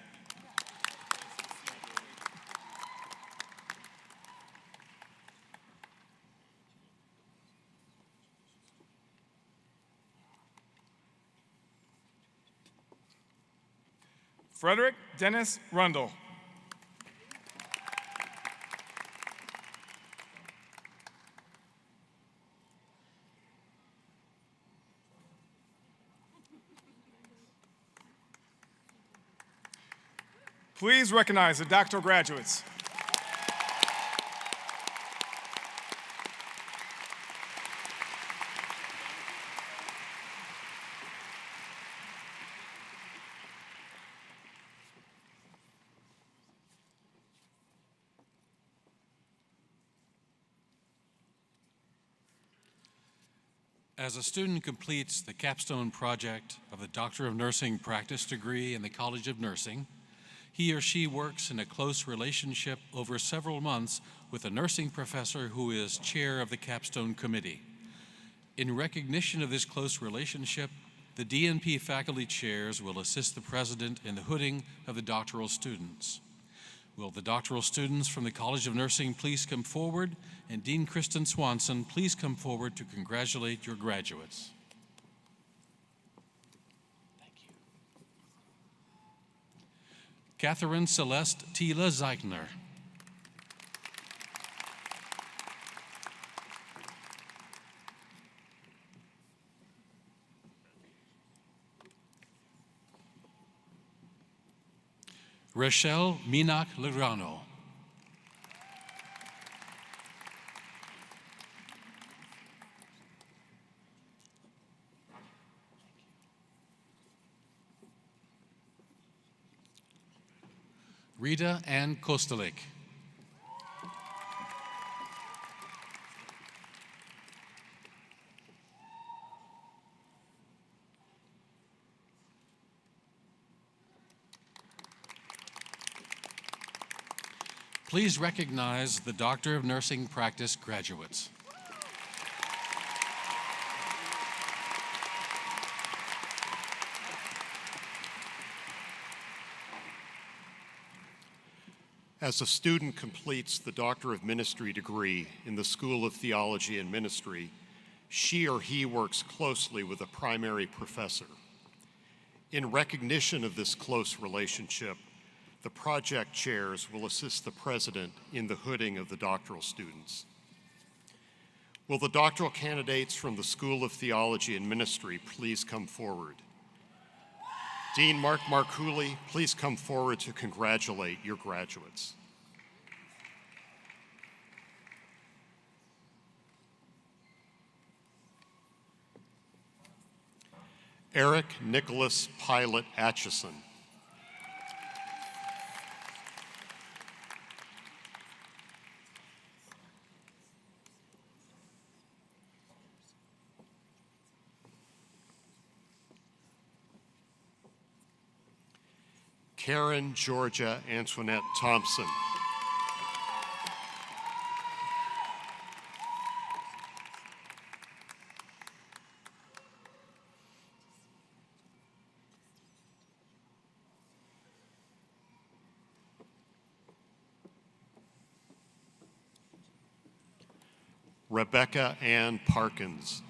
Frederick Dennis Rundle. Please recognize the doctoral graduates. As a student completes the capstone project of the Doctor of Nursing practice degree in the College of Nursing, he or she works in a close relationship over several months with a nursing professor who is chair of the capstone committee. In recognition of this close relationship, the DNP faculty chairs will assist the president in the hooding of the doctoral students. Will the doctoral students from the College of Nursing please come forward, and Dean Kristen Swanson, please come forward to congratulate your graduates. Thank you. Catherine Celeste Tila Zeichner. Rochelle Minak Lurano. Rita Ann Kostalik. Please recognize the Doctor of Nursing practice graduates. As a student completes the Doctor of Ministry degree in the School of Theology and Ministry, she or he works closely with a primary professor. In recognition of this close relationship, the project chairs will assist the president in the hooding of the doctoral students. Will the doctoral candidates from the School of Theology and Ministry please come forward? Dean Mark Marcouli, please come forward to congratulate your graduates. Eric Nicholas Pilot Atchison. Karen Georgia Antoinette Thompson. Rebecca Ann Parkins.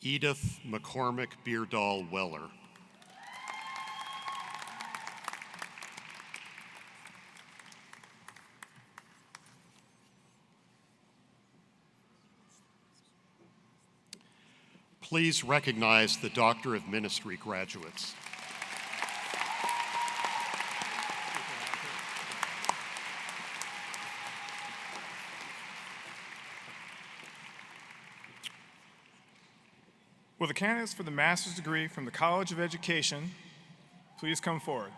Edith McCormick Beardall Weller. Please recognize the Doctor of Ministry graduates. Will the candidates for the master's degree from the College of Education please come forward?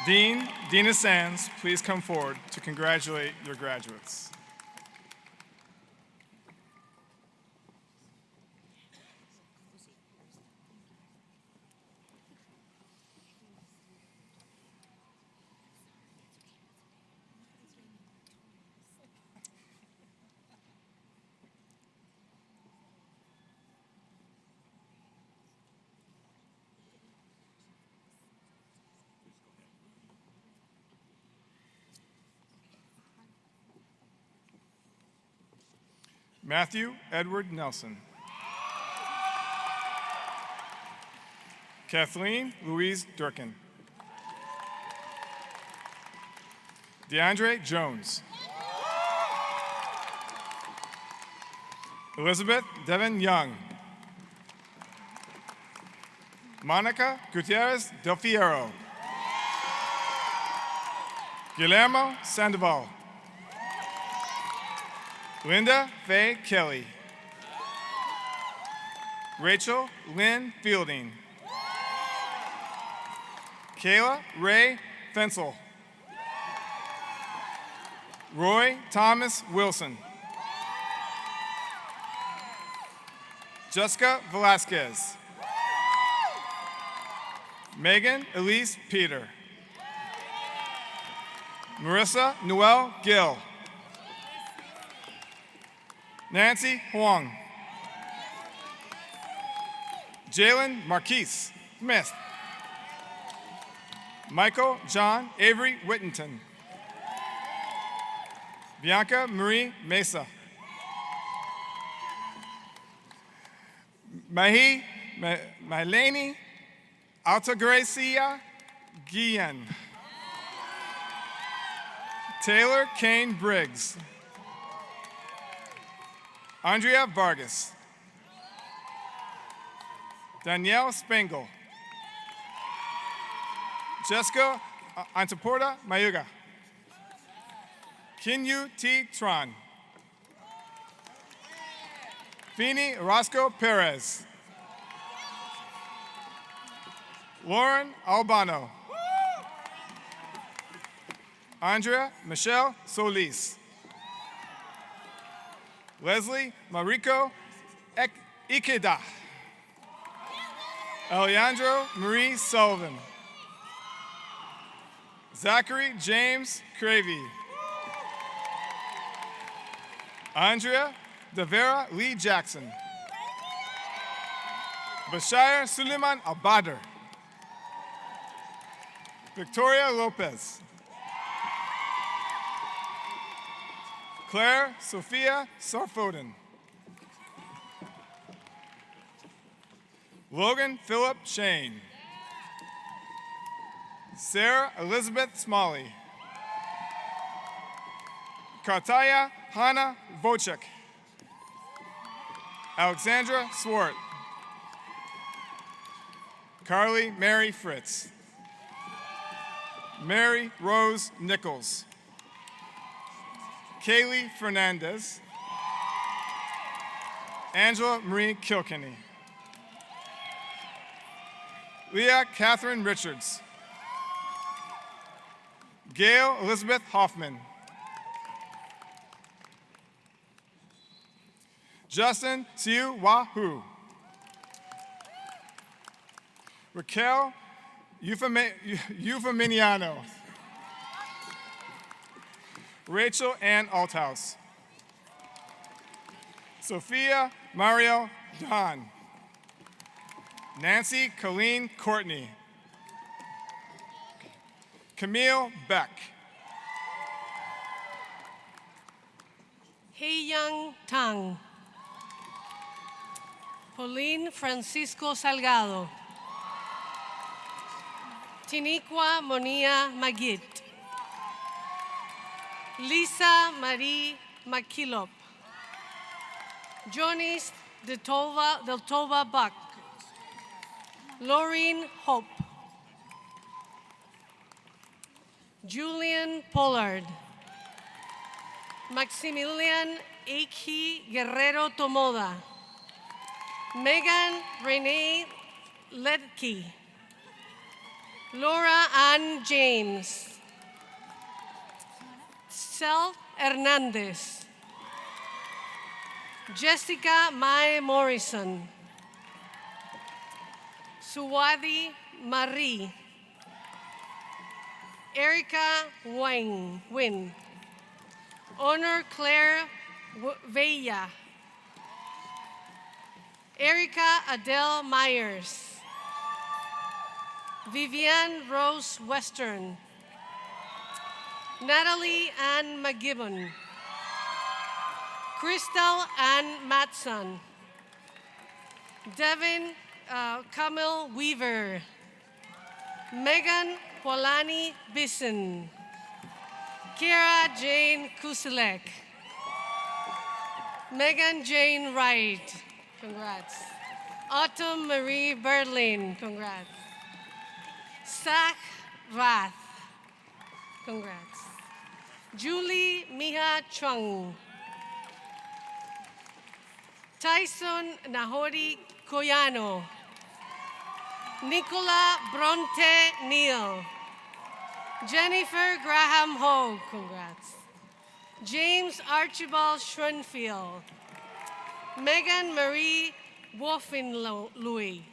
Dina Sands, please come forward to congratulate your graduates. Matthew Edward Nelson. Kathleen Louise Durkin. DeAndre Jones. Elizabeth Devon Young. Monica Gutierrez Del Fierro. Guillermo Sandoval. Linda Faye Kelly. Rachel Lynn Fielding. Kayla Ray Fensel. Roy Thomas Wilson. Jessica Velasquez. Megan Elise Peter. Marissa Noel Gill. Nancy Huang. Jalen Marquise Smith. Michael John Avery Whittington. Bianca Marie Mesa. Maileni Altagracia Guillen. Taylor Kane Briggs. Andrea Vargas. Danielle Spengel. Jessica Antaporta Mayuga. Kinyu T. Tron. Fini Roscoe Perez. Lauren Albano. Andrea Michelle Solis. Leslie Mariko Ikeda. Alejandro Marie Sullivan. Zachary James Cravey. Andrea Devera Lee Jackson. Bashir Suleiman Abadr. Victoria Lopez. Claire Sophia Sarfoden. Logan Philip Shane. Sarah Elizabeth Smalley. Kartaya Hannah Vocek. Alexandra Swart. Carly Mary Fritz. Mary Rose Nichols. Kaylee Fernandez. Angela Marie Kilkenny. Leah Catherine Richards. Gail Elizabeth Hoffman. Justin Siu Wahoo. Raquel Eufeminiano. Rachel Ann Althouse. Sophia Mario Don. Nancy Colleen Courtney. Camille Beck. Heiyang Tang. Pauline Francisco Salgado. Tiniqua Monia Magid. Lisa Marie Makilop. Jonis del Tova Buck. Laureen Hope. Julian Pollard. Maximilian Eiki Guerrero Tomoda. Megan Renee Ledke. Laura Ann James. Sel Hernandez. Jessica Mae Morrison. Suwadi Marie. Erica Wynn. Honor Claire Vella. Erica Adele Myers. Vivian Rose Western. Natalie Ann McGibbon. Crystal Ann Matson. Devin Camille Weaver. Megan Polani Bison. Kira Jane Kusilek. Megan Jane Wright. Congrats. Autumn Marie Berlin. Congrats. Zach Rath. Congrats. Julie Miha Chung. Tyson Nahori Koyano. Nicola Bronte Neal. Jennifer Graham Ho. Congrats. James Archibald Schrenfield. Megan Marie Wolfin-Louis.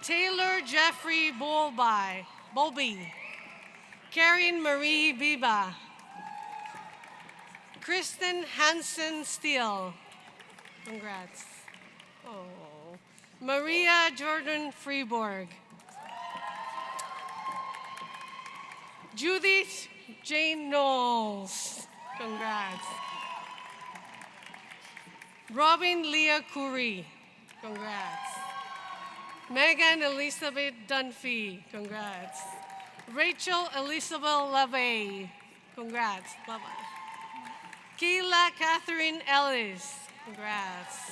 Taylor Jeffrey Bolby. Karen Marie Biba. Kristen Hansen Steele. Congrats. Oh. Maria Jordan Freeborg. Judith Jane Knowles. Congrats. Robin Leah Curry. Congrats. Megan Elizabeth Dunphy. Congrats. Rachel Elizabeth LaVey. Congrats. Bye-bye. Kayla Catherine Ellis. Congrats.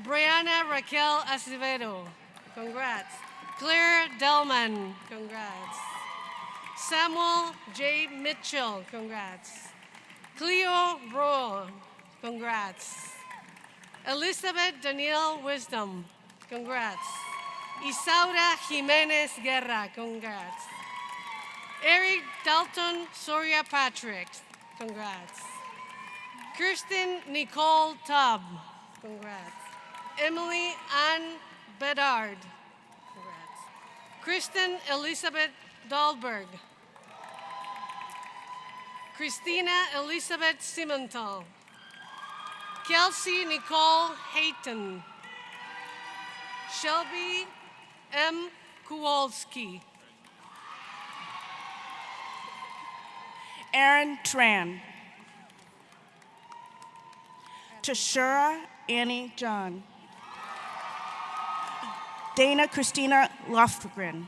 Brianna Raquel Acevedo. Congrats. Claire Delman. Congrats. Samuel J. Mitchell. Congrats. Cleo Rowe. Congrats. Elizabeth Danielle Wisdom. Congrats. Isaura Jimenez Guerra. Congrats. Eric Dalton Soria Patrick. Congrats. Kirsten Nicole Tubb. Congrats. Emily Ann Bedard. Congrats. Kristen Elizabeth Dahlberg. Christina Elizabeth Simontal. Kelsey Nicole Hayton. Shelby M. Kowalski. Aaron Tran. Tashura Annie John. Dana Christina Lofgren.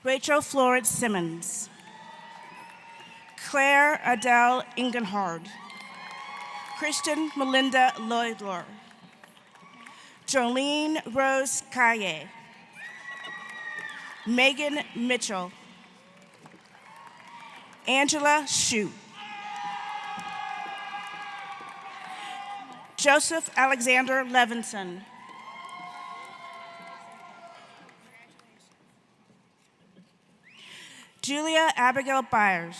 Rachel Florence Simmons. Claire Adele Ingenhard. Kristen Melinda Lloydler. Jolene Rose Kaye. Megan Mitchell. Angela Shue. Joseph Alexander Levinson. Julia Abigail Byers.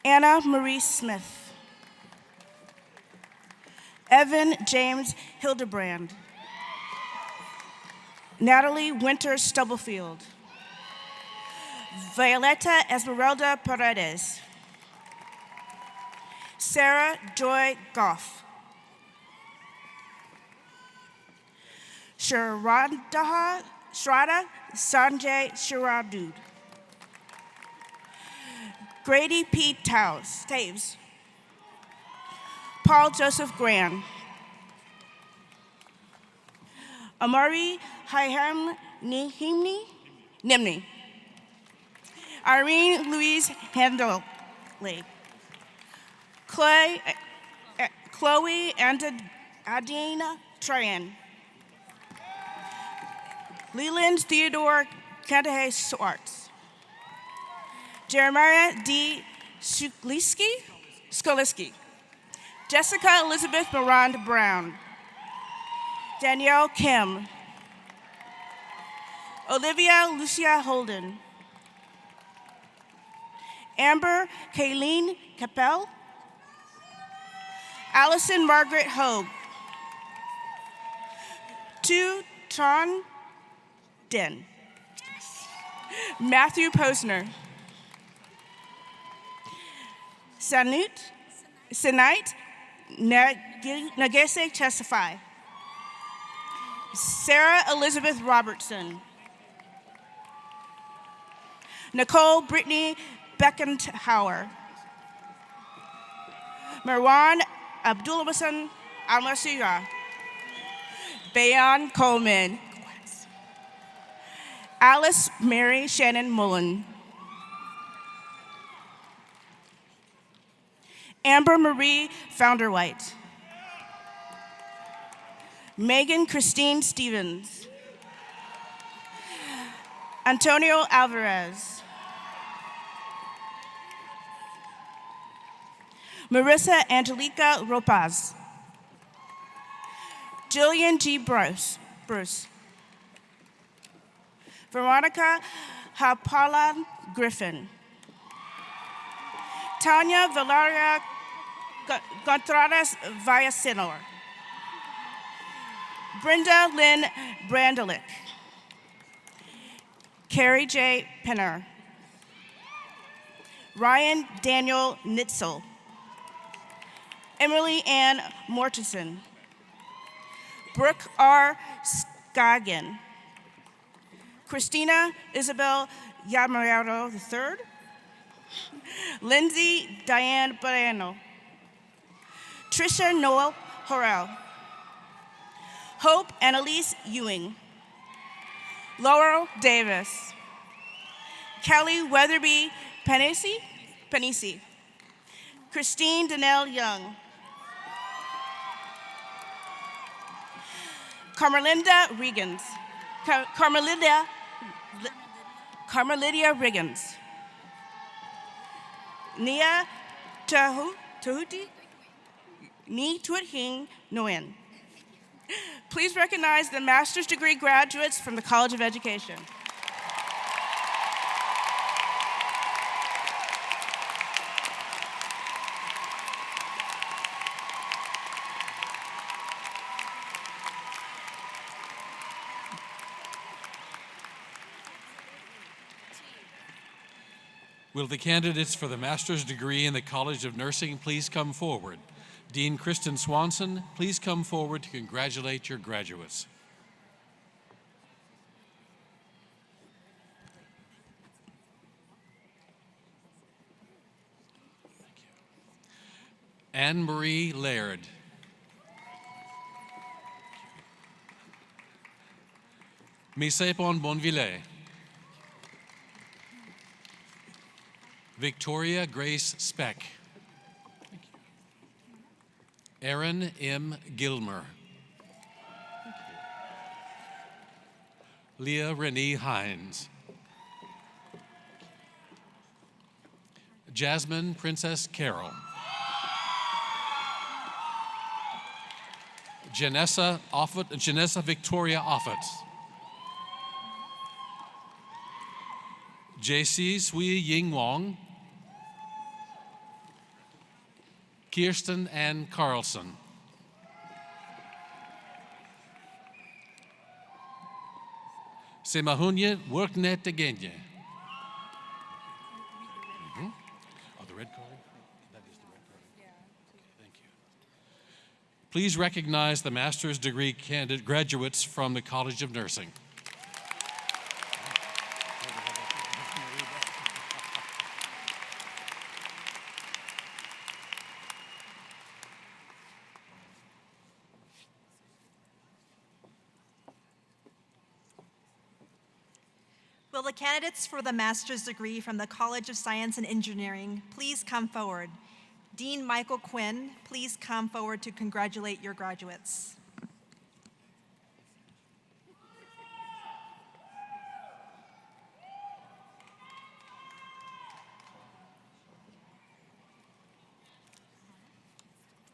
Anna Marie Smith. Evan James Hildebrand. Natalie Winter Stubblefield. Violeta Esmeralda Paredes. Sarah Joy Goff. Shraddha Sanjay Shiradud. Grady P. Taves. Paul Joseph Gran. Amari Hayham Nimni. Irene Louise Handley. Chloe and Adina Tran. Leland Theodore Kandahe Swartz. Jeremiah D. Skoliski. Jessica Elizabeth Miranda Brown. Danielle Kim. Olivia Lucia Holden. Amber Kayleen Capel. Allison Margaret Hogue. Tu Tron Den. Matthew Posner. Sanite Nagese Chesify. Sarah Elizabeth Robertson. Nicole Brittany Beckentauer. Marwan Abdulhasan Almasira. Bayan Coleman. Alice Mary Shannon Mullen. Amber Marie Founderwhite. Megan Christine Stevens. Antonio Alvarez. Marissa Angelica Ropaz. Jillian G. Bruce. Veronica Hapalan Griffin. Tanya Valeria Gontrades Villasenor. Brenda Lynn Brandelick. Carrie J. Penner. Ryan Daniel Nitzel. Emily Ann Mortensen. Brooke R. Skagen. Christina Isabel Yamarado III. Lindsay Diane Barano. Trisha Noel Horrell. Hope Annalise Ewing. Laurel Davis. Kelly Weatherby Panisi. Christine Danelle Young. Carmelinda Riggins. Carmelidia Riggins. Nia Tahuti. Ni Tuithing Nguyen. Please recognize the master's degree graduates from the College of Education. Will the candidates for the master's degree in the College of Nursing please come forward? Dean Kristen Swanson, please come forward to congratulate your graduates. Anne-Marie Laird. Misepon Bonville. Victoria Grace Speck. Erin M. Gilmer. Leah Renee Hines. Jasmine Princess Carroll. Janessa Victoria Offit. JC Sui Ying Wong. Kirsten Ann Carlson. Semahunya Worknet Agenye. Oh, the red card? That is the red card. Yeah. Okay, thank you. Please recognize the master's degree candidate graduates from the College of Nursing. Will the candidates for the master's degree from the College of Science and Engineering please come forward? Dean Michael Quinn, please come forward to congratulate your graduates.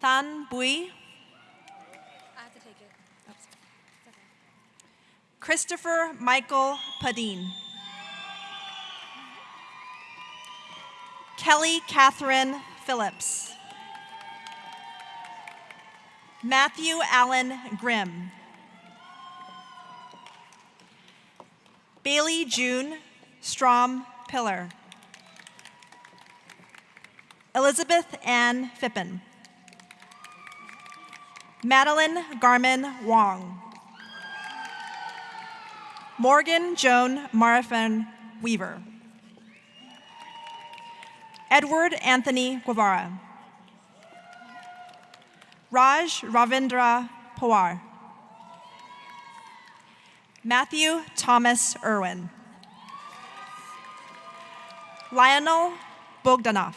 Than Bui. I have to take it. Oops. It's okay. Christopher Michael Padine. Kelly Catherine Phillips. Matthew Allen Grimm. Bailey June Strom Pillar. Elizabeth Ann Fippen. Madeline Garmin Wong. Morgan Joan Marifan Weaver. Edward Anthony Guevara. Raj Ravindra Pawar. Matthew Thomas Irwin. Lionel Bogdanov.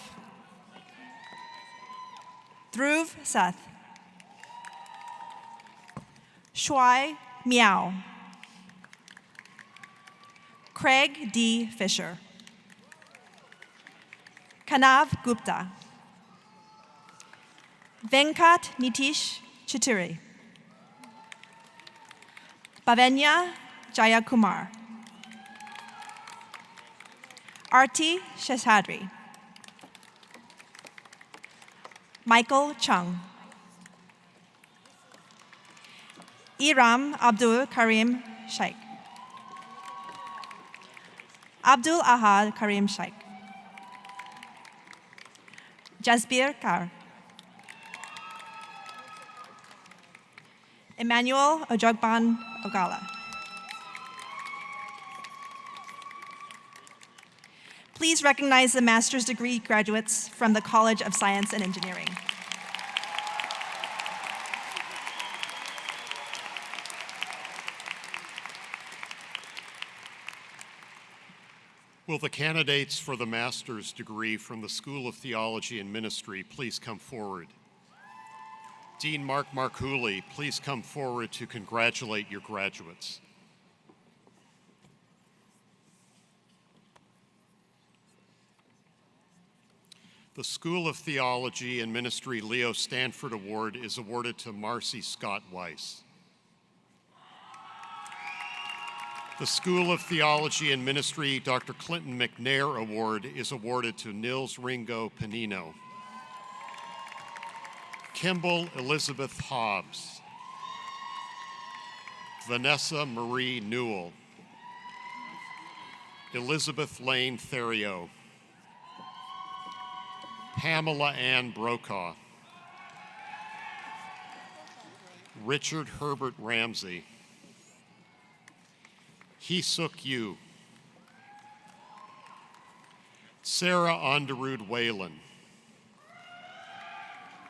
Dhruv Seth. Shuai Miao. Craig D. Fisher. Kanav Gupta. Venkat Nitish Chituri. Bhavenya Jayakumar. Arti Sheshadri. Michael Chung. Iram Abdul Karim Sheikh. Abdul Ahad Karim Sheikh. Jasbir Kar. Emmanuel Ojogban Ogala. Please recognize the master's degree graduates from the College of Science and Engineering. Will the candidates for the master's degree from the School of Theology and Ministry please come forward? Dean Mark Marcooley, please come forward to congratulate your graduates. The School of Theology and Ministry Leo Stanford Award is awarded to Marcy Scott Weiss. The School of Theology and Ministry Dr. Clinton McNair Award is awarded to Nils Ringo Panino. Kimball Elizabeth Hobbs. Vanessa Marie Newell. Elizabeth Lane Theriot. Pamela Ann Brokaw. Richard Herbert Ramsey. Hee-Suk Yu. Sarah Onderud Whalen.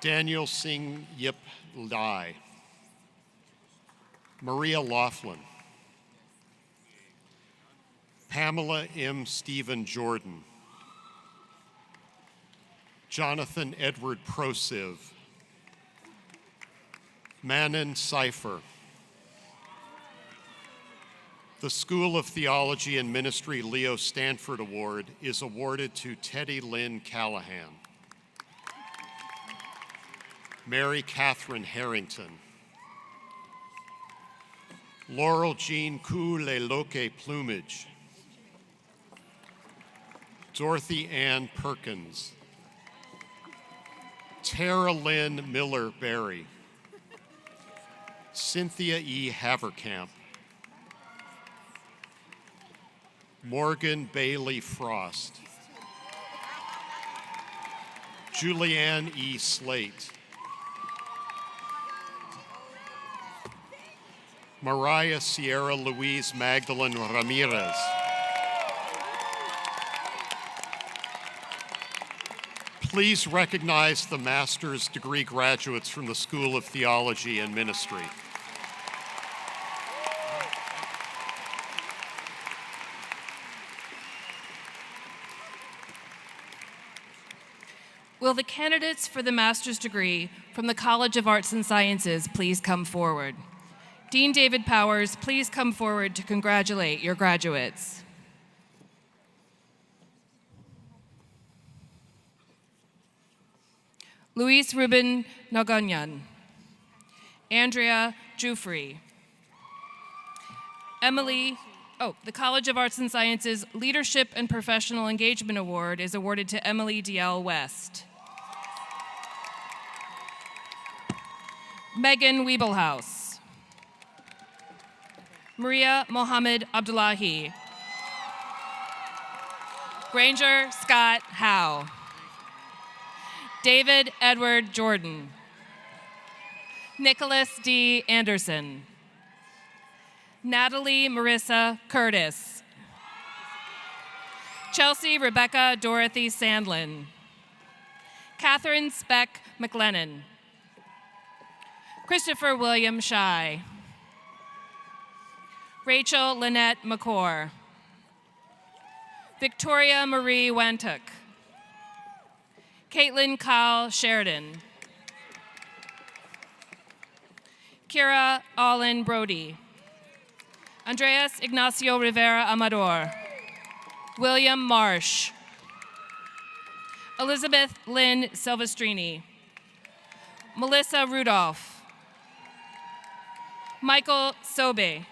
Daniel Singh Yip Lai. Maria Laughlin. Pamela M. Stephen Jordan. Jonathan Edward Prosiv. Manon Cipher. The School of Theology and Ministry Leo Stanford Award is awarded to Teddy Lynn Callahan. Mary Catherine Harrington. Laurel Jean Ku-Le-Loke Plumage. Dorothy Ann Perkins. Tara Lynn Miller Berry. Cynthia E. Haverkamp. Morgan Bailey Frost. Julianne E. Slate. Mariah Sierra Louise Magdalene Ramirez. Please recognize the master's degree graduates from the School of Theology and Ministry. Will the candidates for the master's degree from the College of Arts and Sciences please come forward? Dean David Powers, please come forward to congratulate your graduates. Luis Ruben Naganyan. Andrea Jufrey. The College of Arts and Sciences Leadership and Professional Engagement Award is awarded to Emily D.L. West. Megan Wiebelhaus. Maria Mohammed Abdullahi. Granger Scott Howe. David Edward Jordan. Nicholas D. Anderson. Natalie Marissa Curtis. Chelsea Rebecca Dorothy Sandlin. Catherine Speck McLennan. Christopher William Shy. Rachel Lynette McCord. Victoria Marie Wantuk. Caitlin Kyle Sheridan. Kira Allen Brody. Andreas Ignacio Rivera Amador. William Marsh. Elizabeth Lynn Silvestrini. Melissa Rudolph. Michael Sobe.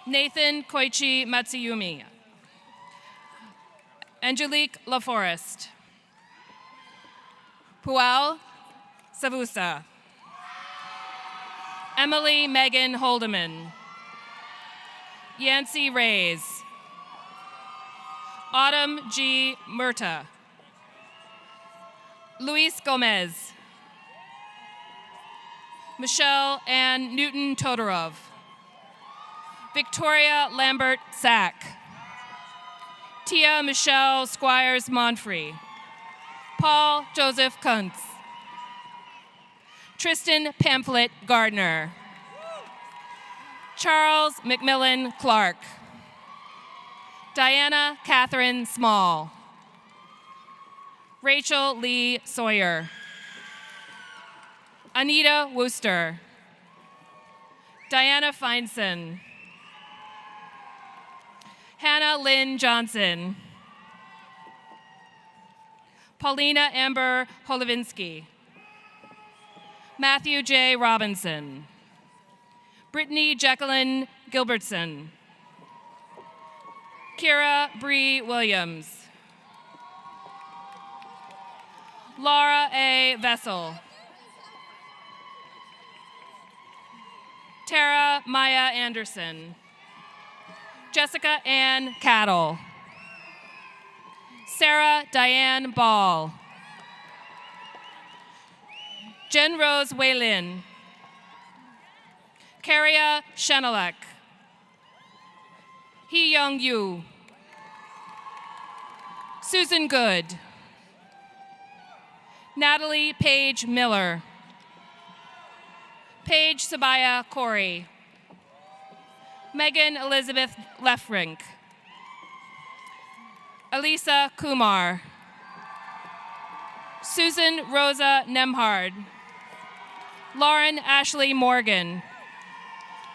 Nathan Koichi Matsuyumi. Angelique LaForest. Pual Savusa. Emily Megan Holdeman. Yancy Reyes. Autumn G. Murta. Luis Gomez. Michelle Ann Newton Todorov. Victoria Lambert Sack. Tia Michelle Squires Monfrey. Paul Joseph Kuntz. Tristan Pamphlet Gardner. Charles McMillan Clark. Diana Catherine Small. Rachel Lee Sawyer. Anita Wooster. Diana Feinson. Hannah Lynn Johnson. Paulina Amber Holovinsky. Matthew J. Robinson. Brittany Jacqueline Gilbertson. Kira Bree Williams. Laura A. Vessel. Tara Maya Anderson. Jessica Ann Cattle. Sarah Diane Ball. Jen Rose Whalin. Karia Shenelek. Hee Young Yu. Susan Good. Natalie Paige Miller. Paige Sabaya Corey. Megan Elizabeth Lefrink. Elisa Kumar. Susan Rosa Nemhard. Lauren Ashley Morgan.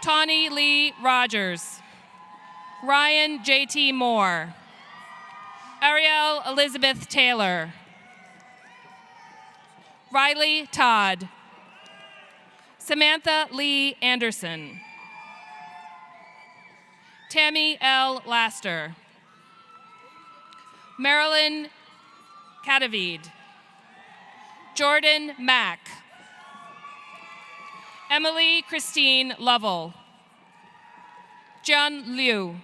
Tawny Lee Rogers. Ryan J.T. Moore. Ariel Elizabeth Taylor. Riley Todd. Samantha Lee Anderson. Tammy L. Laster. Marilyn Cadavid. Jordan Mack. Emily Christine Lovell. John Liu.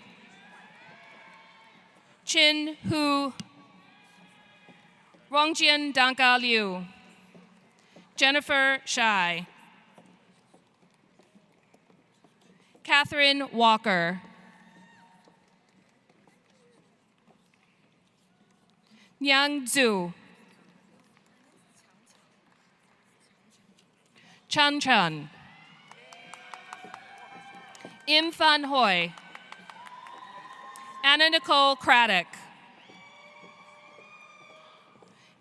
Chin Hu. Rongjian Danka Liu. Jennifer Shai. Catherine Walker. Nyang Zhu. Chan Chan. Im Fan Hoi. Anna Nicole Craddock.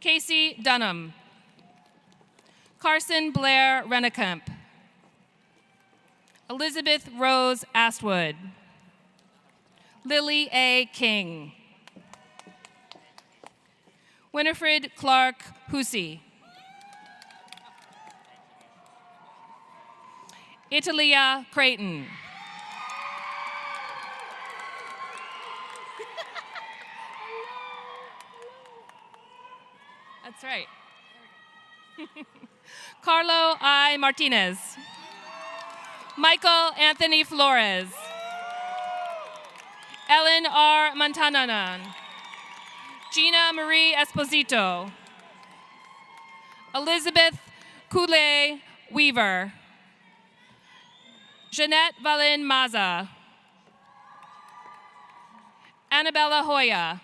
Casey Dunham. Carson Blair Rennekamp. Elizabeth Rose Astwood. Lily A. King. Winifred Clark Hussey. Italia Creighton. That's right. Carlo I. Martinez. Michael Anthony Flores. Ellen R. Montananan. Gina Marie Esposito. Elizabeth Koule Weaver. Jeanette Valin Maza. Annabella Hoya.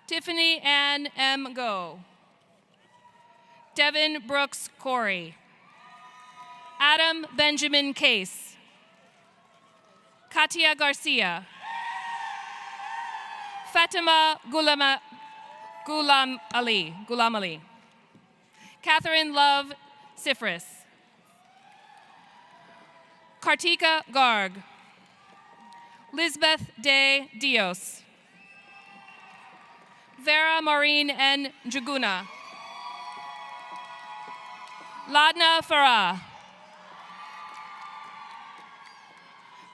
Tiffany Ann M. Go. Devin Brooks Corey. Adam Benjamin Case. Katia Garcia. Fatima Gulam Ali. Catherine Love Sifris. Kartika Garg. Lisbeth De Dios. Vera Maureen N. Jaguna. Ladna Farah.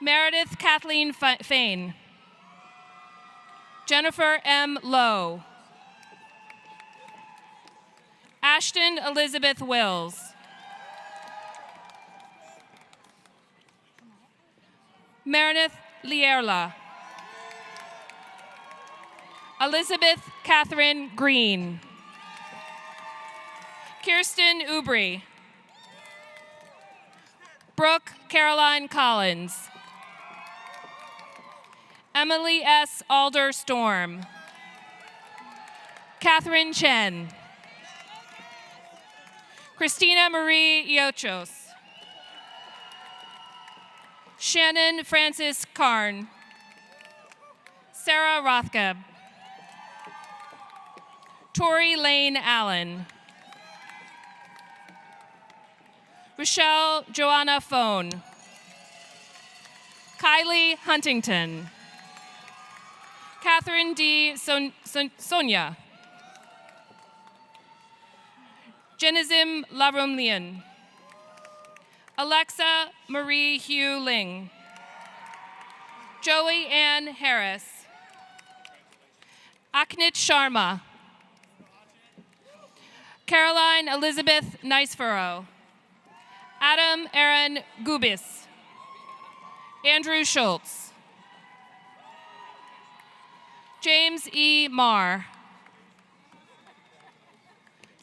Meredith Kathleen Fain. Jennifer M. Lowe. Ashton Elizabeth Wills. Meredith Lierla. Elizabeth Catherine Green. Kirsten Ubry. Brooke Caroline Collins. Emily S. Alder Storm. Catherine Chen. Christina Marie Iochos. Shannon Francis Karn. Sarah Rothkeb. Tori Lane Allen. Rochelle Joanna Phone. Kylie Huntington. Catherine D. Sonia. Genizim Larumlian. Alexa Marie Hugh Ling. Joey Ann Harris. Aknit Sharma. Caroline Elizabeth Nicefurrow. Adam Aaron Gubis. Andrew Schultz. James E. Marr.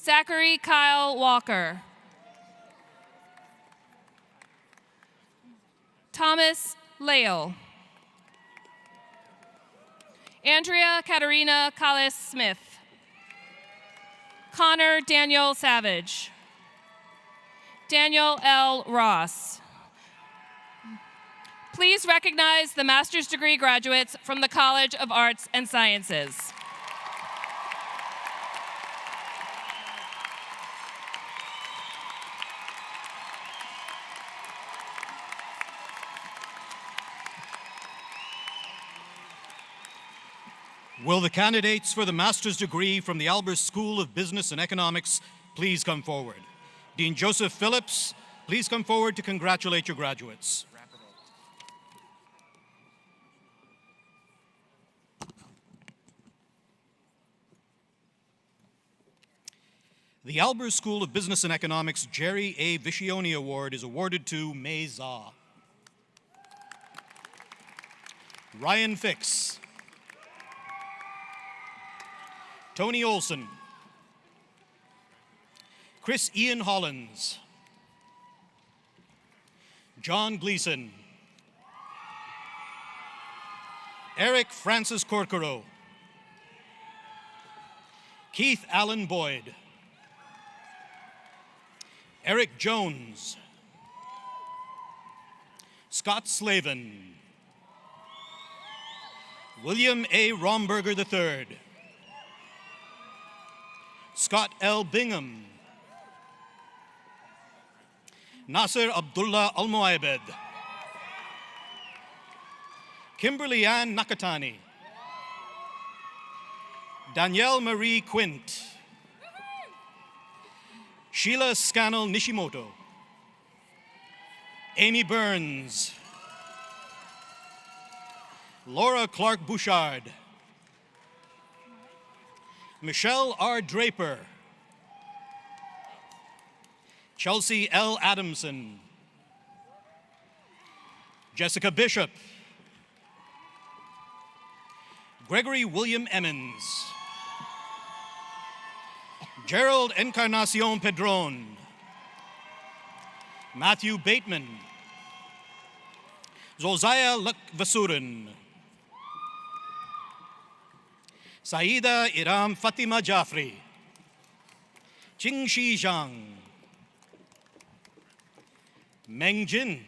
Zachary Kyle Walker. Thomas Lale. Andrea Katarina Callis Smith. Connor Daniel Savage. Daniel L. Ross. Please recognize the master's degree graduates from the College of Arts and Sciences. Will the candidates for the master's degree from the Albers School of Business and Economics please come forward? Dean Joseph Phillips, please come forward to congratulate your graduates. The Albers School of Business and Economics Jerry A. Viscioni Award is awarded to Mei Zha. Ryan Fix. Tony Olson. Chris Ian Hollins. John Gleason. Eric Francis Corcoro. Keith Allen Boyd. Eric Jones. Scott Slavin. William A. Romberger III. Scott L. Bingham. Nasser Abdullah Almoaibed. Kimberly Ann Nakatani. Danielle Marie Quint. Sheila Scannell Nishimoto. Amy Burns. Laura Clark Bouchard. Michelle R. Draper. Chelsea L. Adamson. Jessica Bishop. Gregory William Emmons. Gerald Encarnacion Pedron. Matthew Bateman. Zolzaya Vasurin. Saida Iram Fatima Jaffrey. Qingxi Zhang. Meng Jin.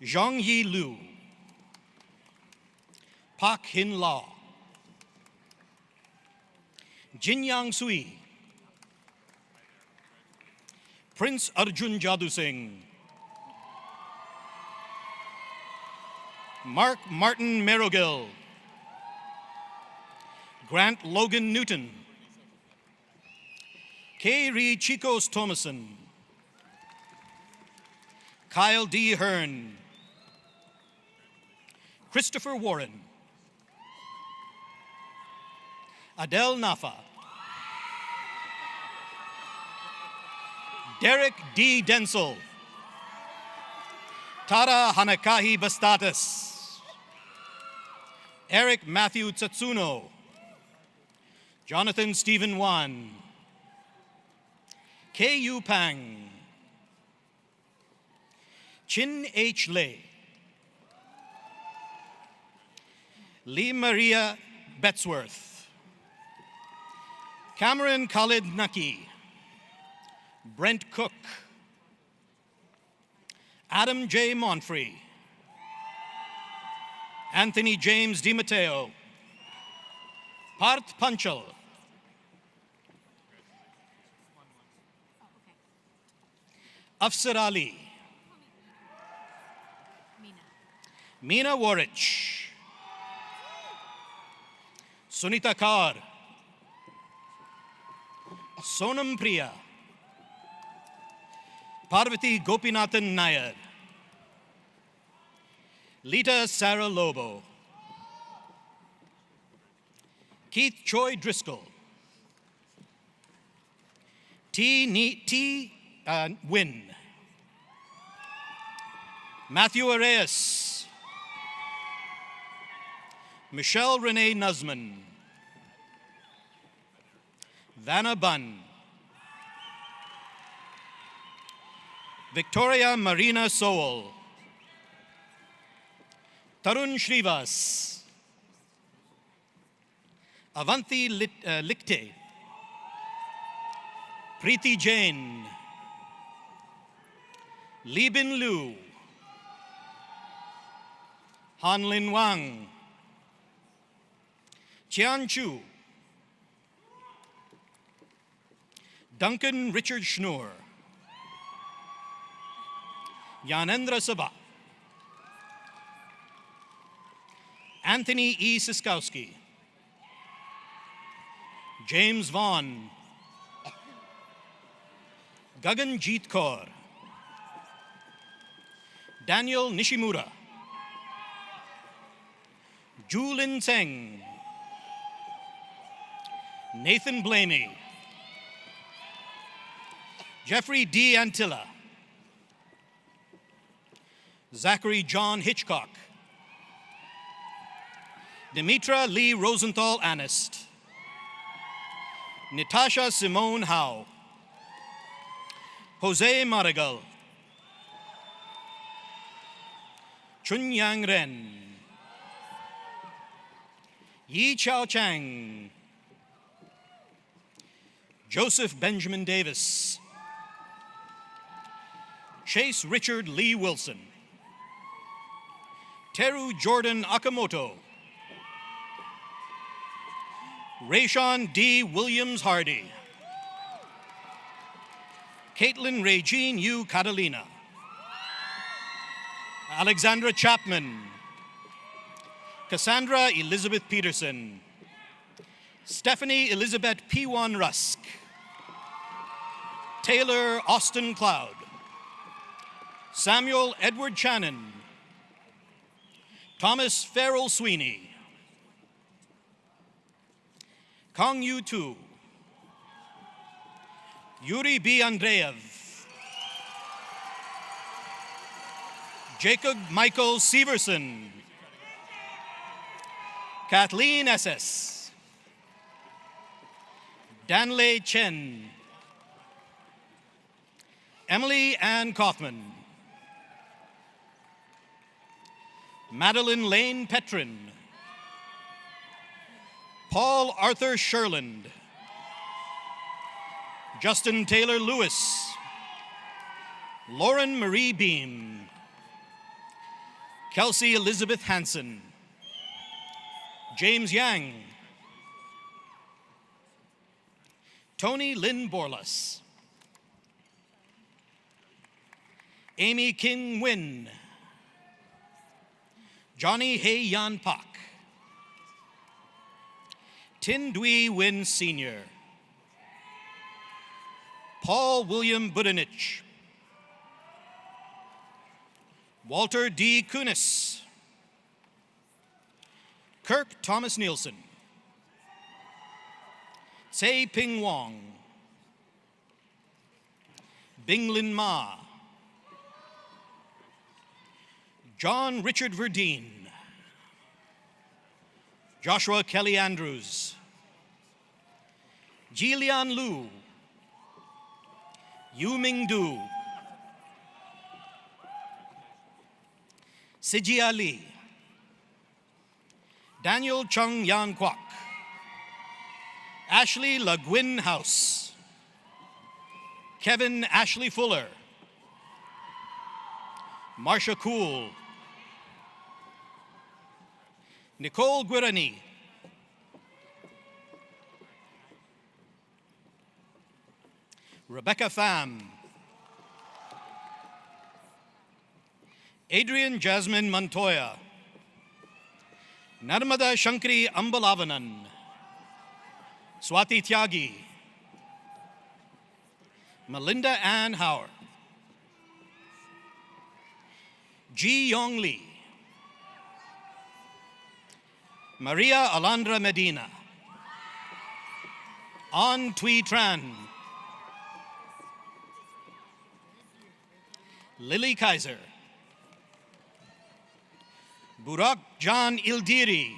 Zhang Yi Liu. Pak Hin Lao. Jinyang Sui. Prince Arjun Jadu Singh. Mark Martin Merrigill. Grant Logan Newton. Kayri Chicos Thomason. Kyle D. Hearn. Christopher Warren. Adele Nafa. Derek D. Densel. Tara Hanakahi Bastatis. Eric Matthew Tsatsuno. Jonathan Stephen Wan. K.U. Pang. Chin H. Lei. Lee Maria Betzworth. Cameron Khalid Naki. Brent Cook. Adam J. Monfrey. Anthony James DiMatteo. Parth Panchal. Afsar Ali. Meena Warich. Sunita Kaur. Sonam Priya. Parvati Gopinathan Nair. Lita Sarah Lobo. Keith Choi Driscoll. T. Wynn. Matthew Arias. Michelle Renee Nuzman, Vanna Bunn, Victoria Marina Sowell, Tarun Shrivas, Avanti Likte, Preeti Jain, Li Bin Lu, Han Lin Wang, Qian Chu, Duncan Richard Schnur, Yanendra Sabha, Anthony E. Siskowski, James Vaughn, Gagan Jeet Kaur, Daniel Nishimura, Julin Seng, Nathan Blamey, Jeffrey D. Antilla, Zachary John Hitchcock, Dimitra Lee Rosenthal Anist, Natasha Simone Howe, Jose Marigal, Chun Yang Ren, Yi Chao Chang, Joseph Benjamin Davis, Chase Richard Lee Wilson, Teru Jordan Akamoto, Rayshawn D. Williams Hardy, Caitlin Regine U. Catalina, Alexandra Chapman, Cassandra Elizabeth Peterson, Stephanie Elizabeth P1 Rusk, Taylor Austin Cloud, Samuel Edward Channon, Thomas Farrell Sweeney, Kong Yu Tu, Yuri B. Andreev, Jacob Michael Severson, Kathleen SS, Danley Chen, Emily Ann Kaufman, Madeline Lane Petrin, Paul Arthur Sherland, Justin Taylor Lewis, Lauren Marie Beam, Kelsey Elizabeth Hansen, James Yang, Tony Lynn Borlas, Amy King Nguyen, Johnny Hay Yan Pak, Tin Dui Win Sr., Paul William Budanich, Walter D. Kunis, Kirk Thomas Nielsen, Tsai Ping Wong, Binglin Ma, John Richard Verdeen, Joshua Kelly Andrews, Jilian Lu, Yu Ming Du, Siji Ali, Daniel Chung Yan Kwok, Ashley Le Guin House, Kevin Ashley Fuller, Marsha Cool, Nicole Guirani, Rebecca Pham, Adrian Jasmine Montoya, Narmada Shankari Ambalavanan, Swati Tyagi, Melinda Ann Howard, Ji Yong Lee, Maria Alandra Medina, An Tui Tran, Lily Kaiser, Burak Jan Ildiri,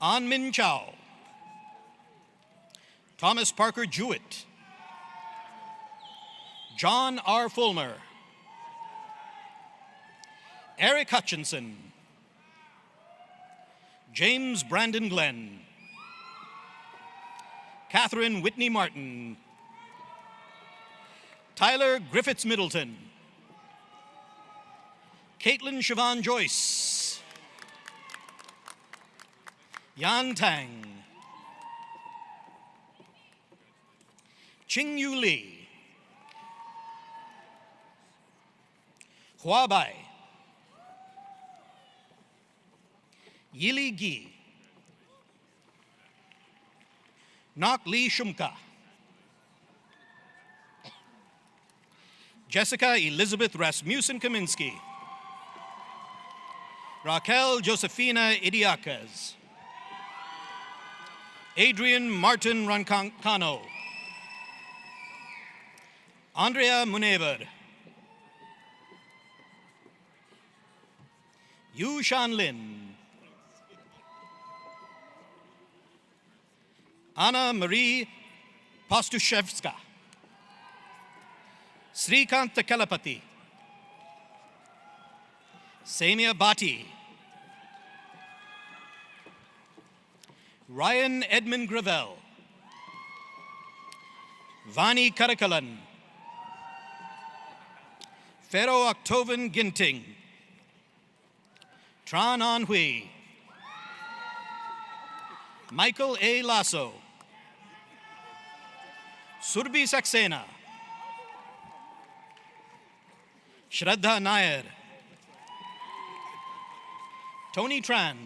An Min Chow, Thomas Parker Jewett, John R. Fulmer, Eric Hutchinson, James Brandon Glenn, Catherine Whitney Martin, Tyler Griffiths Middleton, Caitlin Siobhan Joyce, Yan Tang, Ching Yu Lee, Hua Bai, Yili Gi, Nok Lee Shumka, Jessica Elizabeth Rasmussen Kaminsky, Raquel Josefina Idiaquez, Adrian Martin Rancano, Andrea Munever, Yu Shan Lin, Anna Marie Pastushevska, Srikanta Kalapati, Samia Bhatti, Ryan Edmund Gravel, Vani Karakalan, Pharaoh Octovan Ginting, Tran An Hui, Michael A. Lasso, Surbi Saxena, Shraddha Nair, Tony Tran,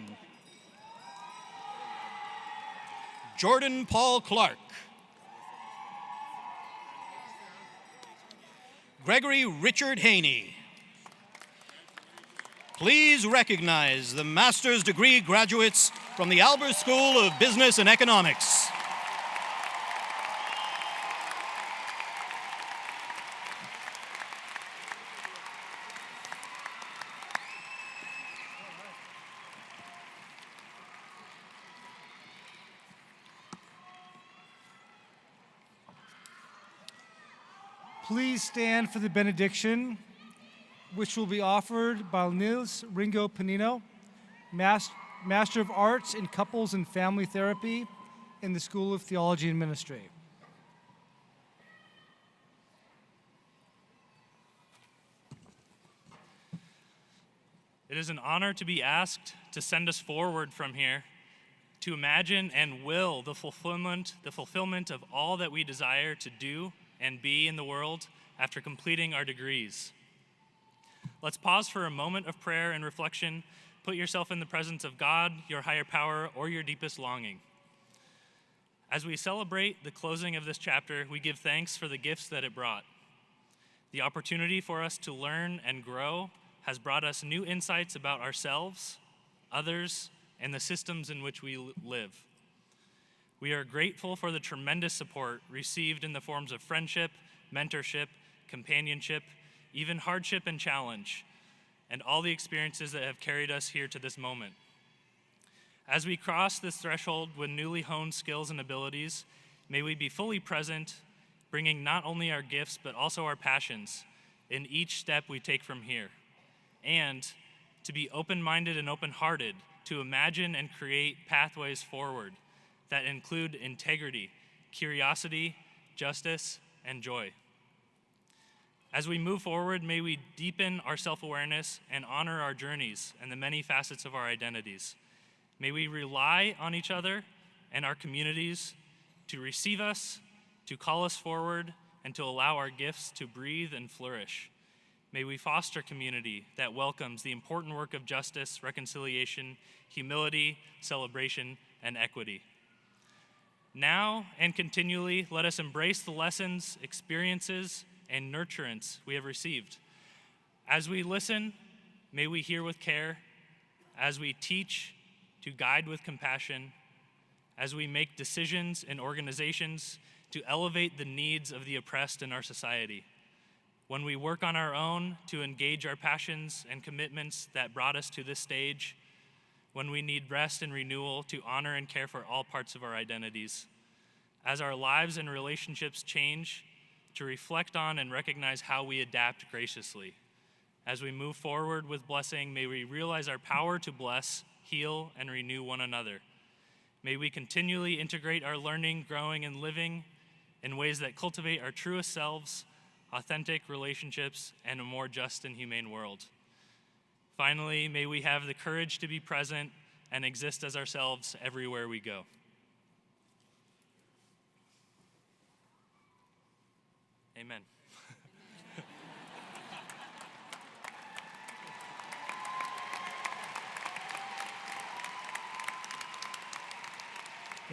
Jordan Paul Clark, Gregory Richard Haney. Please recognize the master's degree graduates from the Albers School of Business and Economics. Please stand for the benediction, which will be offered by Nils Ringo Panino, Master of Arts in Couples and Family Therapy in the School of Theology and Ministry. It is an honor to be asked to send us forward from here, to imagine and will the fulfillment of all that we desire to do and be in the world after completing our degrees. Let's pause for a moment of prayer and reflection. Put yourself in the presence of God, your higher power, or your deepest longing. As we celebrate the closing of this chapter, we give thanks for the gifts that it brought. The opportunity for us to learn and grow has brought us new insights about ourselves, others, and the systems in which we live. We are grateful for the tremendous support received in the forms of friendship, mentorship, companionship, even hardship and challenge, and all the experiences that have carried us here to this moment. As we cross this threshold with newly honed skills and abilities, may we be fully present, bringing not only our gifts, but also our passions in each step we take from here, and to be open-minded and open-hearted to imagine and create pathways forward that include integrity, curiosity, justice, and joy. As we move forward, may we deepen our self-awareness and honor our journeys and the many facets of our identities. May we rely on each other and our communities to receive us, to call us forward, and to allow our gifts to breathe and flourish. May we foster community that welcomes the important work of justice, reconciliation, humility, celebration, and equity. Now and continually, let us embrace the lessons, experiences, and nurturance we have received. As we listen, may we hear with care. As we teach, to guide with compassion. As we make decisions in organizations, to elevate the needs of the oppressed in our society. When we work on our own, to engage our passions and commitments that brought us to this stage. when we need rest and renewal to honor and care for all parts of our identities. As our lives and relationships change, to reflect on and recognize how we adapt graciously. As we move forward with blessing, may we realize our power to bless, heal, and renew one another. May we continually integrate our learning, growing, and living in ways that cultivate our truest selves, authentic relationships, and a more just and humane world. Finally, may we have the courage to be present and exist as ourselves everywhere we go. Amen.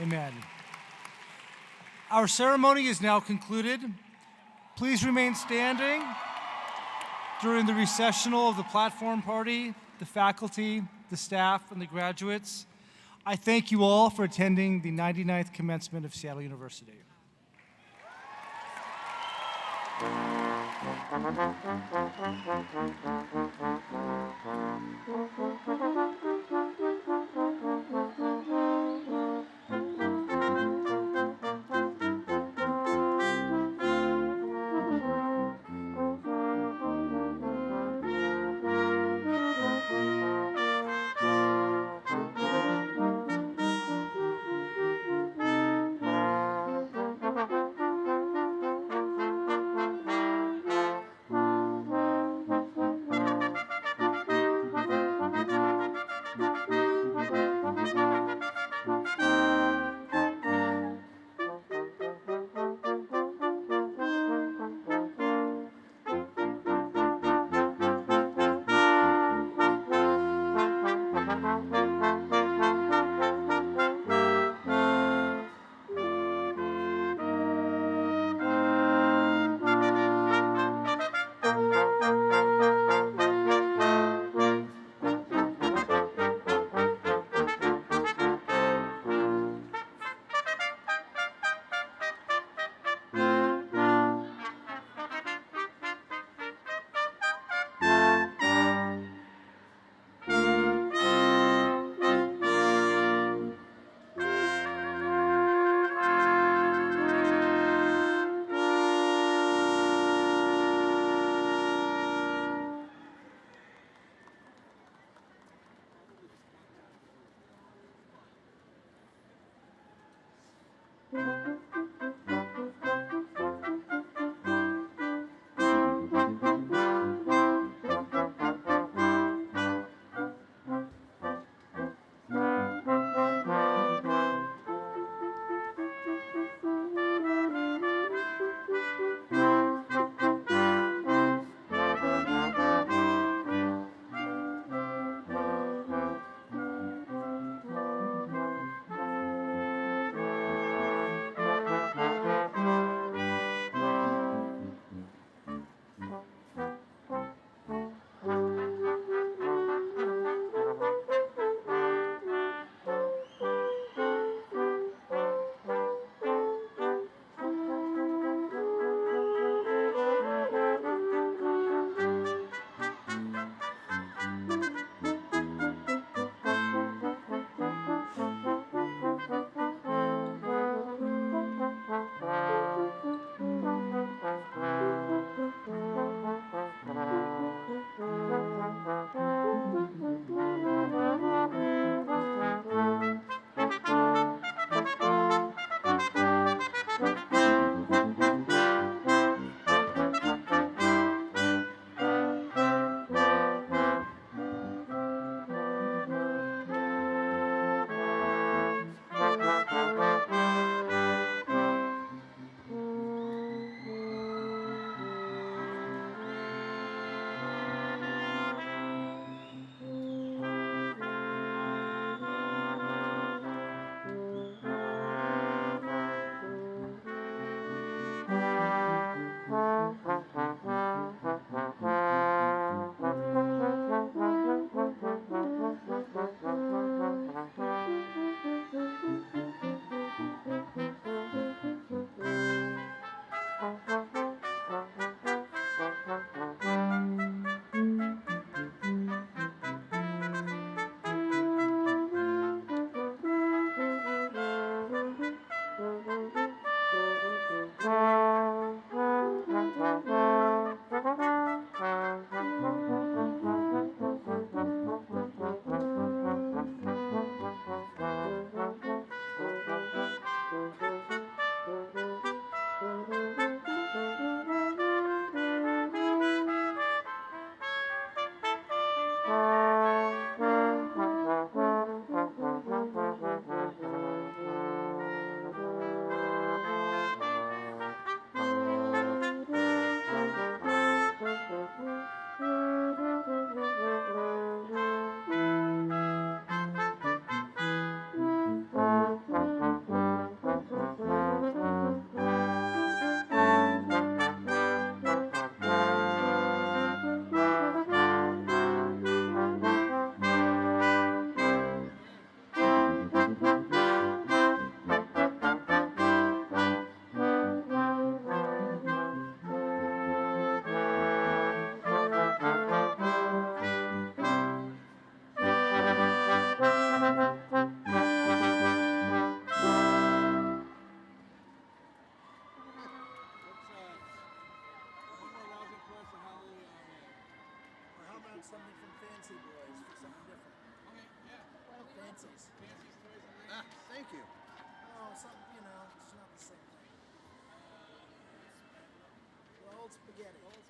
Amen. Our ceremony is now concluded. Please remain standing during the recessional of the platform party, the faculty, the staff, and the graduates. I thank you all for attending the 99th commencement of Seattle University. you. Oh, something, it's not the same thing. The old spaghetti.